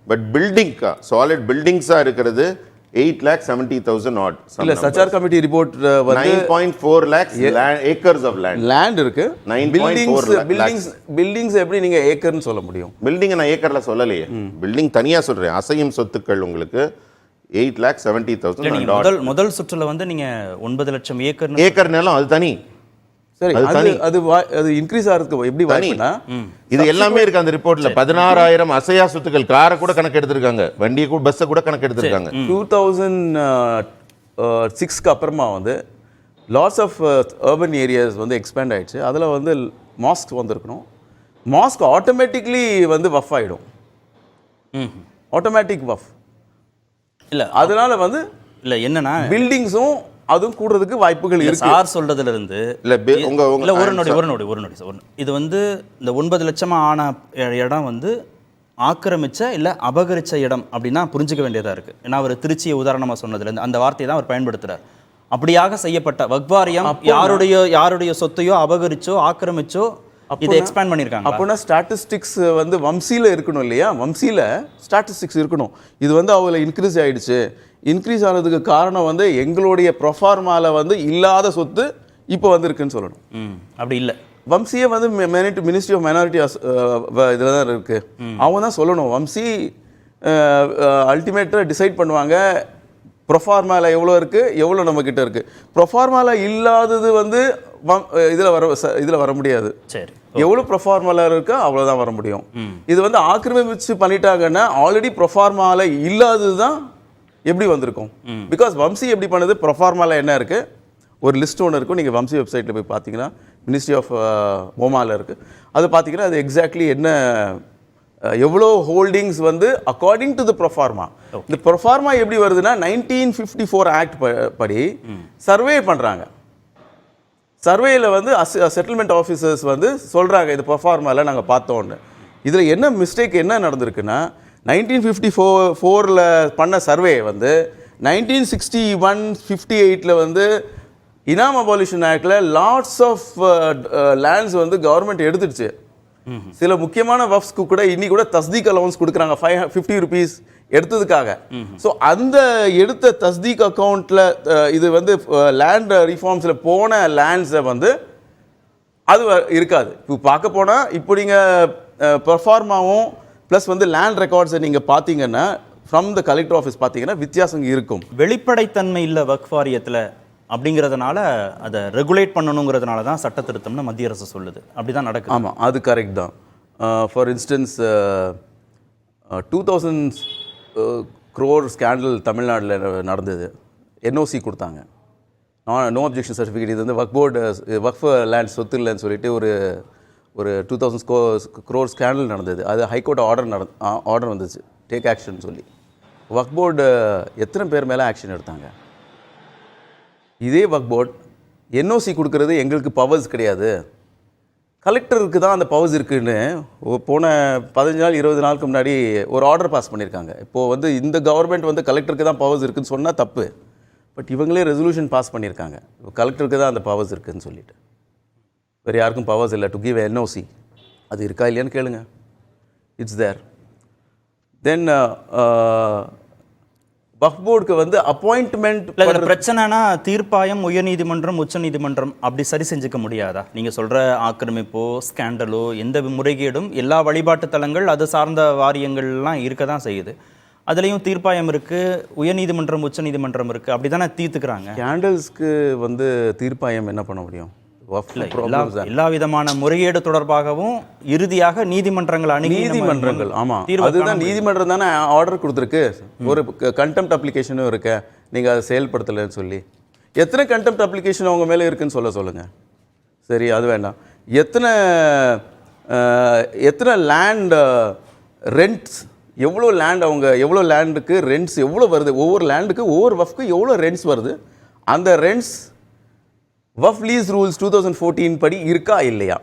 But building solid buildings இருக்கிறது 8,70,000 odd.
இல்ல, சச்சார் கமிட்டி ரிப்போர்ட் வந்து
9.4 lakhs acres of land.
Land இருக்கு. 9.4 பில்டிங்ஸ் எப்படி நீங்க ஏக்கர்னு சொல்ல முடியும்?
பில்டிங் நான் ஏக்கர்ல சொல்லலையே, பில்டிங் தனியா சொல்றேன். அசையும் சொத்துக்கள் உங்களுக்கு 8,70,000.
முதல் சுற்றுல வந்து நீங்க 9 லட்சம்
ஏக்கர் நிலம் அது தனி.
சரி, அது இன்க்ரீஸ் ஆகிறதுக்கு எப்படி வாய்ப்புனா,
இது எல்லாமே இருக்கு அந்த ரிப்போர்ட்ல. 16,000 அசையா சொத்துக்கள், காரை கூட கணக்கு எடுத்திருக்காங்க, வண்டியை கூட, பஸ்ஸை கூட கணக்கு எடுத்திருக்காங்க.
2006க்கு அப்புறமா வந்து லாட்ஸ் ஆஃப் அர்பன் ஏரியாஸ் வந்து எக்ஸ்பேண்ட் ஆயிடுச்சு. அதில் வந்து மாஸ்க் வந்திருக்கணும். மாஸ்க் ஆட்டோமேட்டிக்லி வந்து வஃப் ஆகிடும், ஆட்டோமேட்டிக் வஃப்.
இல்ல
அதனால வந்து
இல்ல என்னன்னா
பில்டிங்ஸும் அதுவும் கூடுறதுக்கு வாய்ப்புகள் இருக்கு.
சார் சொல்றதுல இருந்து
இல்ல
இல்ல ஒரு நொடி இது வந்து இந்த 9 லட்சமா ஆன இடம் வந்து ஆக்கிரமிச்ச இல்ல அபகரிச்ச இடம் அப்படின்னா புரிஞ்சுக்க வேண்டியதா இருக்கு. ஏன்னா அவர் திருச்சியை உதாரணமா சொன்னதுல இருந்து அந்த வார்த்தையை தான் அவர் பயன்படுத்துறார். அப்படியாக செய்யப்பட்ட வக்வாரியம் யாருடைய சொத்தையோ அபகரிச்சோ ஆக்கிரமிச்சோ இதை எக்ஸ்பேண்ட் பண்ணிருக்காங்க.
அப்போனா ஸ்டாட்டிஸ்டிக்ஸ் வந்து வம்சியில இருக்கணும் இல்லையா? வம்சியில ஸ்டாட்டிஸ்டிக்ஸ் இருக்கணும். இது வந்து அவங்கள இன்க்ரீஸ் ஆயிடுச்சு. இன்க்ரீஸ் ஆனதுக்கு காரணம் வந்து எங்களுடைய ப்ரொஃபார்மால வந்து இல்லாத சொத்து இப்போ வந்திருக்குன்னு சொல்லணும்.
அப்படி இல்லை.
வம்சியே வந்து மினிஸ்ட்ரி ஆஃப் மைனாரிட்டி இதில் தான் இருக்கு. அவங்க தான் சொல்லணும். வம்சி அல்டிமேட்டாக டிசைட் பண்ணுவாங்க ப்ரொஃபார்மால எவ்வளோ இருக்கு, எவ்வளோ நம்ம கிட்ட இருக்கு. ப்ரொஃபார்மால இல்லாதது வந்து இதில் வர முடியாது.
சரி,
எவ்வளோ ப்ரொஃபார்மால இருக்கோ அவ்வளோதான் வர முடியும். இது வந்து ஆக்கிரமிச்சு பண்ணிட்டாங்கன்னா ஆல்ரெடி ப்ரொஃபார்மால இல்லாதது தான் எப்படி வந்திருக்கும். பிகாஸ் வம்சி எப்படி பண்ணுது, ப்ரொஃபார்மால என்ன இருக்கு ஒரு லிஸ்ட் ஒன்று இருக்கும். நீங்கள் வம்சி வெப்சைட்டில் போய் பார்த்தீங்கன்னா மினிஸ்ட்ரி ஆஃப் ஓமாவில் இருக்குது. அது பார்த்தீங்கன்னா அது எக்ஸாக்ட்லி என்ன எவ்வளோ ஹோல்டிங்ஸ் வந்து அக்கார்டிங் டு த ப்ரொஃபார்மா. இந்த ப்ரொஃபார்மா எப்படி வருதுன்னா 1954 ஆக்ட் படி சர்வே பண்ணுறாங்க. சர்வேயில் வந்து செட்டில்மெண்ட் ஆஃபீஸர்ஸ் வந்து சொல்கிறாங்க இது ப்ரொஃபார்மாவில் நாங்கள் பார்த்தோன்னு. இதில் என்ன மிஸ்டேக் என்ன நடந்திருக்குன்னா 1954 பண்ண சர்வே வந்து 1961-58 வந்து இனாம் அபாலிஷன் ஆக்டில் லாட்ஸ் ஆஃப் லேண்ட்ஸ் வந்து கவர்மெண்ட் எடுத்துடுச்சு. சில முக்கியமான வஃப்ஸ்க்கு கூட இன்னி கூட தஸ்தீக் அலவன்ஸ் கொடுக்குறாங்க 50 rupees எடுத்ததுக்காக. ஸோ அந்த எடுத்த தஸ்தீக் அக்கௌண்ட்டில் இது வந்து லேண்ட் ரிஃபார்ம்ஸில் போன லேண்ட்ஸை வந்து அது இருக்காது. இப்போ பார்க்க போனால் இப்போ நீங்கள் பெர்ஃபார்மாவும் ப்ளஸ் வந்து லேண்ட் ரெக்கார்ட்ஸை நீங்கள் பார்த்தீங்கன்னா ஃப்ரம் த கலெக்டர் ஆஃபீஸ் பார்த்தீங்கன்னா வித்தியாசம் இருக்கும்.
வெளிப்படைத்தன்மை இல்லை வக்ஃப் வாரியத்தில் அப்படிங்கிறதுனால அதை ரெகுலேட் பண்ணணுங்கிறதுனால தான் சட்ட திருத்தம்னு மத்திய அரசு சொல்லுது. அப்படி தான் நடக்குது.
ஆமாம், அது கரெக்ட் தான். ஃபார் இன்ஸ்டன்ஸ் 2000 crore ஸ்கேண்டல் தமிழ்நாட்டில் நடந்தது. என்ஓசி கொடுத்தாங்க, நோ அப்ஜெக்ஷன் சர்டிஃபிகேட். இது வந்து வக்ஃப் போர்டு வக்ஃப் லேண்ட் சொத்து இல்லைன்னு சொல்லிட்டு ஒரு 2000 crore ஸ்கேண்டல் நடந்தது. அது ஹைகோர்ட் ஆர்டர் வந்துச்சு டேக் ஆக்ஷன் சொல்லி. வக்ஃப் போர்டு எத்தனை பேர் மேலே ஆக்ஷன் எடுத்தாங்க? இதே வக்ஃப் போர்டு என்ஓசி கொடுக்கறது எங்களுக்கு பவர்ஸ் கிடையாது, கலெக்டருக்கு தான் அந்த பவர்ஸ் இருக்குன்னு போன 15 நாள் 20 நாளுக்கு முன்னாடி ஒரு ஆர்டர் பாஸ் பண்ணியிருக்காங்க. இப்போது வந்து இந்த கவர்மெண்ட் வந்து கலெக்டருக்கு தான் பவர்ஸ் இருக்குதுன்னு சொன்னால் தப்பு. பட் இவங்களே ரெசல்யூஷன் பாஸ் பண்ணியிருக்காங்க கலெக்டருக்கு தான் அந்த பவர்ஸ் இருக்குதுன்னு சொல்லிட்டு. வேறு யாருக்கும் பவர்ஸ் இல்லை டு கிவ் என்ஓசி. அது இருக்கா இல்லையான்னு கேளுங்க. இட்ஸ் தேர். தென் வக்ஃப் போர்டுக்கு வந்து அப்பாயின்ட்மெண்ட்
பிரச்சனைனா தீர்ப்பாயம், உயர்நீதிமன்றம், உச்சநீதிமன்றம் அப்படி சரி செஞ்சுக்க முடியாதா? நீங்கள் சொல்கிற ஆக்கிரமிப்போ ஸ்கேண்டலோ எந்த முறைகேடும் எல்லா வழிபாட்டு தலங்கள் அது சார்ந்த வாரியங்கள்லாம் இருக்க தான் செய்யுது. அதுலேயும் தீர்ப்பாயம் இருக்குது, உயர்நீதிமன்றம், உச்சநீதிமன்றம் இருக்குது. அப்படி தானே தீர்த்துக்கிறாங்க.
ஸ்கேண்டல்ஸ்க்கு வந்து தீர்ப்பாயம் என்ன பண்ண முடியும்?
எல்லா விதமான முறைகேடு தொடர்பாகவும் இறுதியாக நீதிமன்றங்கள்
நீதிமன்றங்கள் ஆமாம், அதுதான் நீதிமன்றம் தானே ஆர்டர் கொடுத்துருக்கு. ஒரு கண்டெம்ட் அப்ளிகேஷனும் இருக்கு, நீங்கள் அதை செயல்படுத்தலைன்னு சொல்லி. எத்தனை கண்டெம்ட் அப்ளிகேஷன் அவங்க மேலே இருக்குன்னு சொல்லுங்கள். சரி, அது வேண்டாம். எத்தனை லேண்ட் ரெண்ட்ஸ், எவ்வளோ லேண்ட் அவங்க எவ்வளோ லேண்டுக்கு ரெண்ட்ஸ் எவ்வளோ வருது, ஒவ்வொரு லேண்டுக்கு ஒவ்வொரு வஃப்க்கு எவ்வளோ ரெண்ட்ஸ் வருது, அந்த ரெண்ட்ஸ் வஃப் லீஸ் ரூல்ஸ் 2014 படி இருக்கா இல்லையா?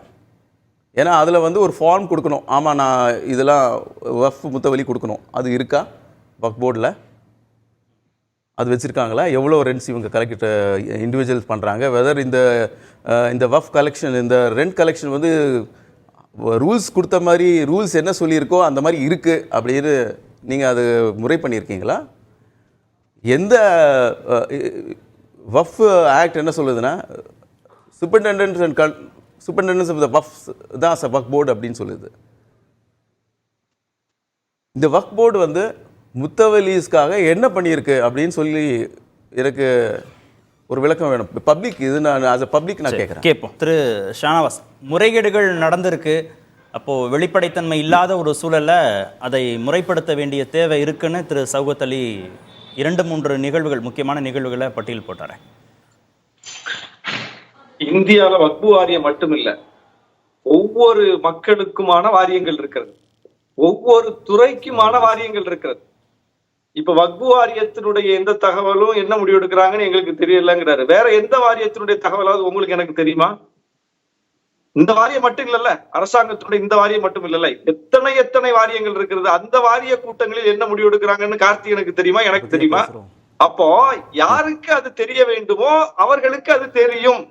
ஏன்னா அதில் வந்து ஒரு ஃபார்ம் கொடுக்கணும். ஆமாம், நான் இதெல்லாம் வஃப் முத்தவலி கொடுக்கணும். அது இருக்கா வக்ஃப் போர்டில்? அது வச்சுருக்காங்களா? எவ்வளோ ரெண்ட்ஸ் இவங்க கலெக்ட் இண்டிவிஜுவல்ஸ் பண்ணுறாங்க? வெதர் இந்த வஃப் கலெக்ஷன், இந்த ரெண்ட் கலெக்ஷன் வந்து ரூல்ஸ் கொடுத்த மாதிரி ரூல்ஸ் என்ன சொல்லியிருக்கோ அந்த மாதிரி இருக்குது அப்படின்னு நீங்கள் அது முறை பண்ணியிருக்கீங்களா? எந்த வஃப் ஆக்ட் என்ன சொல்லுதுன்னா சூப்பரிண்டெண்டன்ஸ் ஆஃப் த வஃப்ஸ் தான் வக்ஃப் போர்டு அப்படின்னு சொல்லுது. இந்த வக்ஃப் போர்டு வந்து முத்தவலீஸ்க்காக என்ன பண்ணியிருக்கு அப்படின்னு சொல்லி எனக்கு ஒரு விளக்கம் வேணும். பப்ளிக் இது நான் ஆஸ் அ பப்ளிக் நான்
கேட்போம். திரு ஷானவாஸ், முறைகேடுகள் நடந்திருக்கு, அப்போது வெளிப்படைத்தன்மை இல்லாத ஒரு சூழலில் அதை முறைப்படுத்த வேண்டிய தேவை இருக்குன்னு திரு சௌகத் அலி 2-3 நிகழ்வுகள், முக்கியமான நிகழ்வுகளை பட்டியல் போட்டாரு.
இந்தியாவில் வக்ஃப் வாரியம் மட்டும் இல்ல, ஒவ்வொரு மக்களுக்குமான வாரியங்கள் இருக்கிறது, ஒவ்வொரு துறைக்குமான வாரியங்கள் இருக்கிறது. இப்ப வக்பு வாரியத்தினுடைய எந்த தகவலும் என்ன முடிவு எடுக்கிறாங்கன்னு எங்களுக்கு தெரியலங்கிறாரு. வேற எந்த வாரியத்தினுடைய தகவலாவது உங்களுக்கு எனக்கு தெரியுமா? இந்த வாரியம் மட்டும் இல்லல்ல, அரசாங்கத்தினுடைய இந்த வாரியம் மட்டும் இல்லல்ல, எத்தனை வாரியங்கள் இருக்கிறது. அந்த வாரிய கூட்டங்களில் என்ன முடிவு எடுக்கிறாங்கன்னு கார்த்திகனுக்கு தெரியுமா? எனக்கு தெரியுமா? அப்போ யாருக்கு அது தெரிய வேண்டுமோ அவர்களுக்கு அது தெரியும்.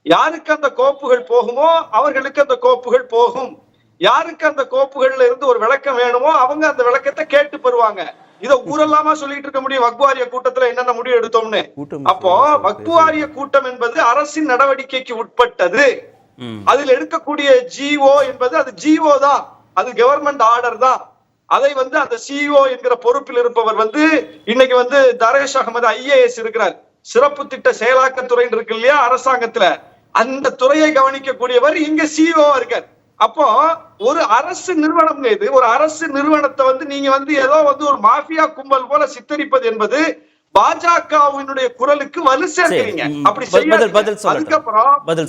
யாருக்கு அந்த கோப்புகள் போகுமோ அவர்களுக்கு அந்த கோப்புகள் போகும். யாருக்கு அந்த கோப்புகள்ல இருந்து ஒரு விளக்கம் வேணுமோ அவங்க அந்த விளக்கத்தை கேட்டு பெறுவாங்க. இத ஊரெல்லாமா சொல்லிட்டு இருக்க முடியும் வக்பு வாரிய கூட்டத்துல என்னென்ன முடிவு எடுத்தோம்னு. அப்போ வக்பு வாரிய கூட்டம் என்பது அரசின் நடவடிக்கைக்கு உட்பட்டது. அதில் எடுக்கக்கூடிய ஜிஓ என்பது அது ஜிஓ தான், அது கவர்மெண்ட் ஆர்டர் தான். அதை அந்த சிஇஓ என்கிற பொறுப்பில் இருப்பவர் இன்னைக்கு தரேஷ் அகமது IAS இருக்கிறார். சிறப்பு திட்ட செயலாக்கத்துறை இருக்கு இல்லையா அரசாங்கத்துல, அந்த துறையை கவனிக்கக்கூடியவர் இங்க சிஇஓ இருக்கார். அப்போ ஒரு அரசு நிறுவனம் இது, ஒரு அரசு நிறுவனத்தை நீங்க ஏதோ ஒரு மாஃபியா கும்பல் போல சித்தரிப்பது என்பது பாஜகவினுடைய குரலுக்கு வலு சேர்க்கிறீங்க. அப்படி
பதில்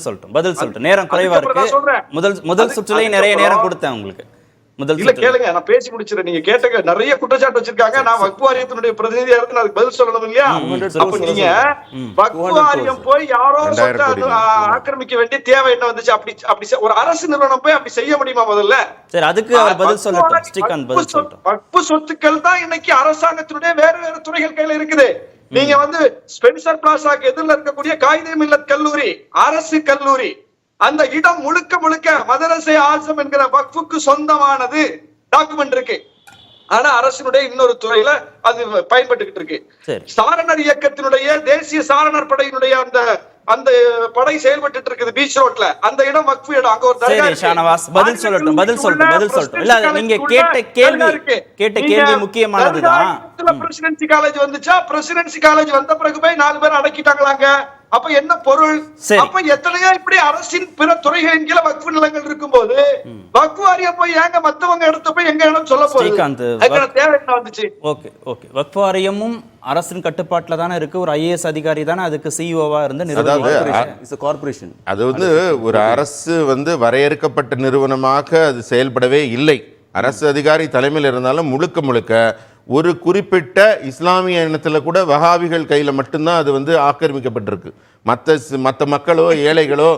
சொல்லட்டும். நேரம் குறைவா இருக்கு. முதல் சுற்றுலயே நிறைய நேரம் கொடுத்தேன் உங்களுக்கு.
இல்ல கேளுங்க, நான் பேசி முடிச்சிடறேன். நீங்க கேட்ட நிறைய குற்றச்சாட்டு வச்சிருக்காங்க. நான் வக்பு வாரியத்தினுடைய பிரதிநிதியா இருந்து அதுக்கு பதில் சொல்லணும் இல்லையா? அப்ப நீங்க வக்பு வாரியம் போய் யாரோ ஆக்கிரமிக்க வேண்டிய தேவை என்ன வந்துச்சு? அப்படி ஒரு அரசு நிறுவனம் போய் அப்படி செய்ய முடியுமா? முதல்ல
சரி, அதுக்கு அவர் பதில் சொல்லட்டும். ஸ்ரீகாந்த் பதில் சொல்லட்டும்.
வக்பு சொத்துக்கள் தான் இன்னைக்கு அரசாங்கத்தினுடைய வேறு துறைகள் கையில இருக்குது. நீங்க ஸ்பென்சர் பிளாசாக்கு எதிரில் இருக்கக்கூடிய காயிதே மில்லத் கல்லூரி அரசு கல்லூரி, அந்த இடம் முழுக்க மதரசே ஆசம் என்கிற வக்ஃபுக்கு சொந்தமானது. டாக்குமெண்ட் இருக்கு. ஆனா அரசினுடைய இன்னொரு துறையில அது பயன்பட்டுக்கிட்டு இருக்கு. சாரணர் இயக்கத்தினுடைய தேசிய சாரணர் படையினுடைய அந்த படை செயல்பட்டு இருக்குது பீச் ரோட்ல. அந்த இடம் வக்ஃபு இடம். அங்க ஒரு தர்கா இருக்கு.
ஷானவாஸ் பதில் சொல்லட்டும். இல்ல நீங்க கேட்ட கேள்வி முக்கியமானதுதான்.
பிரசிடென்சி காலேஜ் வந்துச்சா? பிரசிடென்சி காலேஜ் வந்த பிறகு போய் 4 பேர் அடக்கிட்டாங்களாங்க. அப்ப என்ன பொருள்? அப்ப எத்தனையோ இப்படி அரசின் பிற துறைகளின் கீழ வக்ஃபு நிலங்கள் இருக்கும்போது வக்ஃபு வாரியம் போய் ஏங்க மத்தவங்க இடத்த போய் எங்க இடம் சொல்ல போகுது? தேவை என்ன வந்துச்சு?
ஓகே வக்ஃபு வாரியமும் அரசின் கட்டுப்பாட்டுல தானே இருக்கு. ஒரு IAS அதிகாரி தானே அதுக்கு சிஇஓவா இருந்து
கார்பரேஷன்.
அது ஒரு அரசு வரையறுக்கப்பட்ட நிறுவனமாக அது செயல்படவே இல்லை. அரசு அதிகாரி தலைமையில் இருந்தாலும் முழுக்க ஒரு குறிப்பிட்ட இஸ்லாமிய இனத்தில் கூட வஹாபிகள் கையில் மட்டும்தான் அது ஆக்கிரமிக்கப்பட்டிருக்கு. மற்ற மக்களோ ஏழைகளோ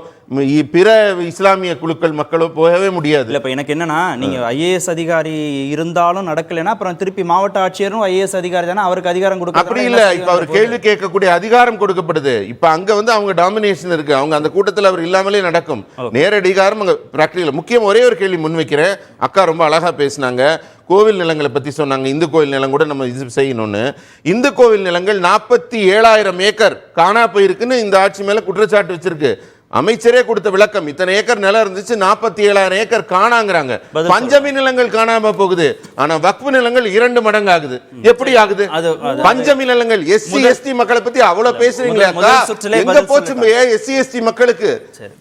பிற இஸ்லாமிய குழுக்கள் மக்களோ போகவே முடியாது.
இல்லை, இப்போ எனக்கு என்னன்னா, நீங்கள் IAS அதிகாரி இருந்தாலும் நடக்கலைன்னா அப்புறம் திருப்பி மாவட்ட ஆட்சியரும் IAS அதிகாரி தானே, அவருக்கு அதிகாரம் கொடுக்க.
அப்படி இல்லை. இப்போ அவர் கேள்வி கேட்கக்கூடிய அதிகாரம் கொடுக்கப்படுது. இப்போ அங்கே அவங்க டாமினேஷன் இருக்கு. அவங்க அந்த கூட்டத்தில் அவர் இல்லாமலே நடக்கும். நேரடி அதிகாரம் அங்கே ப்ராக்டிக்கல். முக்கியம் ஒரே ஒரு கேள்வி முன்வைக்கிறேன். அக்கா ரொம்ப அழகாக பேசினாங்க. கோவில் நிலங்களை பற்றி சொன்னாங்க. இந்து கோவில் நிலம் கூட நம்ம இது செய்யணும்னு. இந்து கோவில் நிலங்கள் 47,000 ஏக்கர் காணா போயிருக்குன்னு இந்த ஆட்சி மேல குற்றச்சாட்டு வச்சிருக்கு. அமைச்சரே கொடுத்த விளக்கம், இத்தனை ஏக்கர் நிலம் இருந்துச்சு, 47,000 ஏக்கர் காணாங்கிறாங்க. பஞ்சமி நிலங்கள் காணாம போகுது. ஆனா வக்ஃபு நிலங்கள் 2 மடங்கு ஆகுது. எப்படி ஆகுது? பஞ்சமி நிலங்கள் SC ST மக்களை பத்தி அவ்வளவு பேசுறீங்களே அக்கா, எங்க போச்சு SC ST மக்களுக்கு,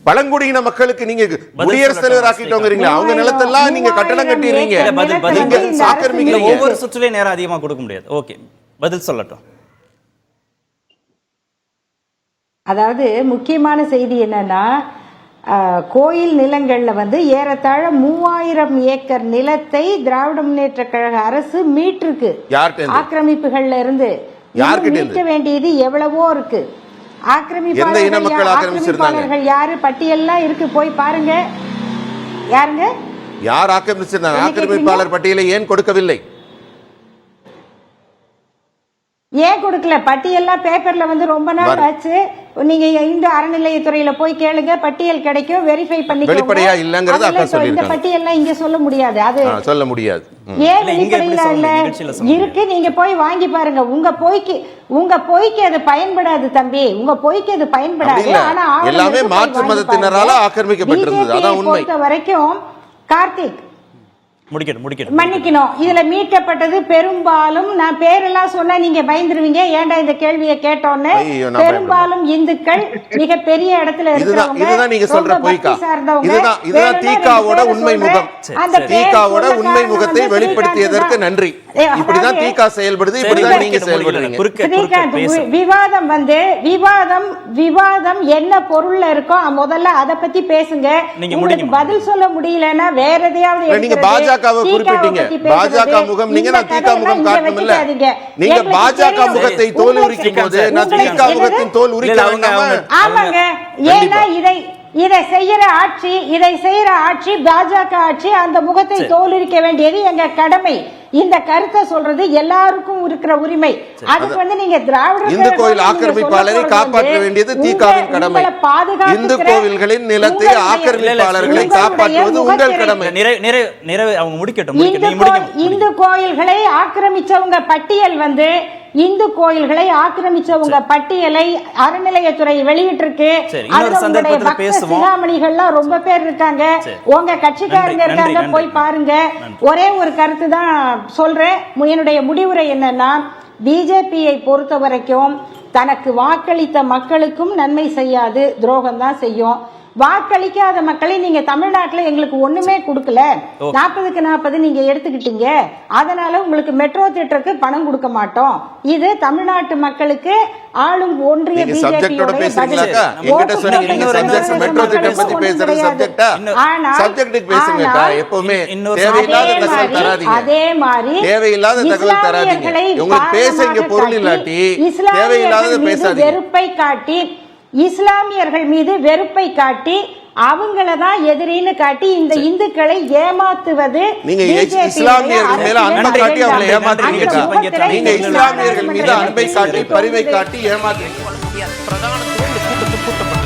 பழங்குடியின மக்களுக்கு நீங்க குடியரசுத் தலைவர் ஆக்கிட்டோங்கிறீங்களா? அவங்க நிலத்தெல்லாம் நீங்க கட்டணம் கட்டிடுறீங்க.
ஒவ்வொரு சுற்றுலையும் நேரம் அதிகமா கொடுக்க முடியாது. ஓகே, பதில் சொல்லட்டும்.
அதாவது முக்கியமான செய்தி என்னன்னா, கோயில் நிலங்கள்ல ஏறத்தாழ 3000 ஏக்கர் நிலத்தை திராவிட முன்னேற்ற கழக அரசு மீட்டிருக்கு. ஆக்கிரமிப்புகள்ல இருந்து மீட்க வேண்டியது எவ்வளவோ இருக்கு. ஆக்கிரமிப்பாளர்கள் யாரு பட்டியல்லாம் இருக்கு, போய் பாருங்க. யாருங்க
யார் ஆக்கிரமிச்சிருந்தாங்க? ஆக்கிரமிப்பாளர் பட்டியலை ஏன் கொடுக்கவில்லை?
ஏன் கொடுக்கல? பட்டியல்லாம் பேப்பர்ல ரொம்ப நாள் ஆச்சு. நீங்க இந்த அறநிலையத்துறையில போய் கேளுங்க, பட்டியல் கிடைக்கும், வெரிஃபை பண்ணிக்கோங்க. இந்த பட்டியல்லாம் இங்க சொல்ல முடியாது. அது
சொல்ல முடியாது.
ஏன் வெளிப்படையில இல்ல இருக்கு? நீங்க போய் வாங்கி பாருங்க. உங்க பொய்க்கு அது பயன்படாது தம்பி, உங்க பொய்க்கு அது பயன்படாது. ஆனா
எல்லாமே மாற்று மதத்தினரால ஆக்கிரமிக்கப்பட்டிருந்தது. அதான் உண்மை.
பொறுத்த வரைக்கும் கார்த்திக்
மன்னிக்கணும்,
இதுல மீட்கப்பட்டது பெரும்பாலும், நான் பேரெல்லாம் சொன்னா நீங்க பயந்துருவீங்க, ஏன்டா இந்த கேள்வியை கேட்டோன்னு. பெரும்பாலும் இந்துக்கள், மிக பெரிய இடத்துல இருக்கிறவங்க,
இதுதான் நீங்க சொல்ற பொய்க்கா. இதுதான் தீகாவோட உண்மை முகம். தீகாவோட உண்மை முகத்தை வெளிப்படுத்தியதற்கு நன்றி. இப்படிதான் தீகா செயல்படுது, இப்படிதான் நீங்க செயல்படுறீங்க.
விவாதம் என்ன பொருள்ல இருக்கோ முதல்ல அதை பத்தி பேசுங்க. உங்களுக்கு பதில் சொல்ல முடியலன்னா வேற எதையாவது.
நீங்க பாஜக பாஜகவை குறிப்பிட்டீங்க. பாஜக முகம் நீங்க, நான் திக முகம் காட்டணும் இல்ல. நீங்க பாஜக முகத்தை தோல் உரிக்கும் போது நான் திக முகத்தின் தோல் உரிக்க வேண்டாமா?
ஆமாங்க. ஏன்னா இதை செய்யற ஆட்சி பாஜக ஆட்சி. அந்த முகத்தை தோலுரிக்க வேண்டியது எங்க கடமை. இந்த கருத்தை சொல்றது எல்லாருக்கும் இருக்கிற உரிமை. அதுக்கு நீங்க திராவிட
இந்து கோயில் ஆக்கிரமிப்பாளரை காப்பாற்ற வேண்டியது திகாவின் கடமை. இந்து கோவில்களின் நிலத்தை ஆக்கிரமிப்பாளர்களை காப்பாற்றுவது உங்கள் கடமை.
அவங்க முடிக்கட்டும்.
இந்து கோயில்களை ஆக்கிரமிச்சவங்க பட்டியல் இந்து கோயில்களை ஆக்கிரமிச்சவங்க பட்டியலை அறநிலையத்துறை வெளியிட்டிருக்கு. சிகாமணிகள்லாம் ரொம்ப பேர் இருக்காங்க. உங்க கட்சிக்காரங்க இருக்காங்க, போய் பாருங்க. ஒரே ஒரு கருத்து தான் சொல்றேன். என்னுடைய முடிவுரை என்னன்னா, பிஜேபியை பொறுத்த வரைக்கும் தனக்கு வாக்களித்த மக்களுக்கும் நன்மை செய்யாது, துரோகம் தான் செய்யும். வாக்களிக்காத மக்களை நீங்க தமிழ்நாட்டில் எங்களுக்கு ஒண்ணுமே கொடுக்கல, 40க்கு 40 நீங்க எடுத்துக்கிட்டீங்க, அதனால உங்களுக்கு மெட்ரோ திட்டத்துக்கு பணம் கொடுக்க மாட்டோம். இது தமிழ்நாட்டு மக்களுக்கு ஆளும் ஒன்றிய பிஜேபியோட அதே மாதிரி இஸ்லாமியர்கள் மீது வெறுப்பை காட்டி அவங்களதான் எதிரின்னு காட்டி இந்த இந்துக்களை ஏமாத்துவது.
நீங்க இஸ்லாமியர்கள் மேல அன்பை காட்டி அவங்களை ஏமாத்துறீங்க. நீங்க இஸ்லாமியர்கள் மீது அன்பை காட்டி பரிவை காட்டி ஏமாத்துறீங்க.
பிரதான கூட்டத்தில் கூட்டப்பட்ட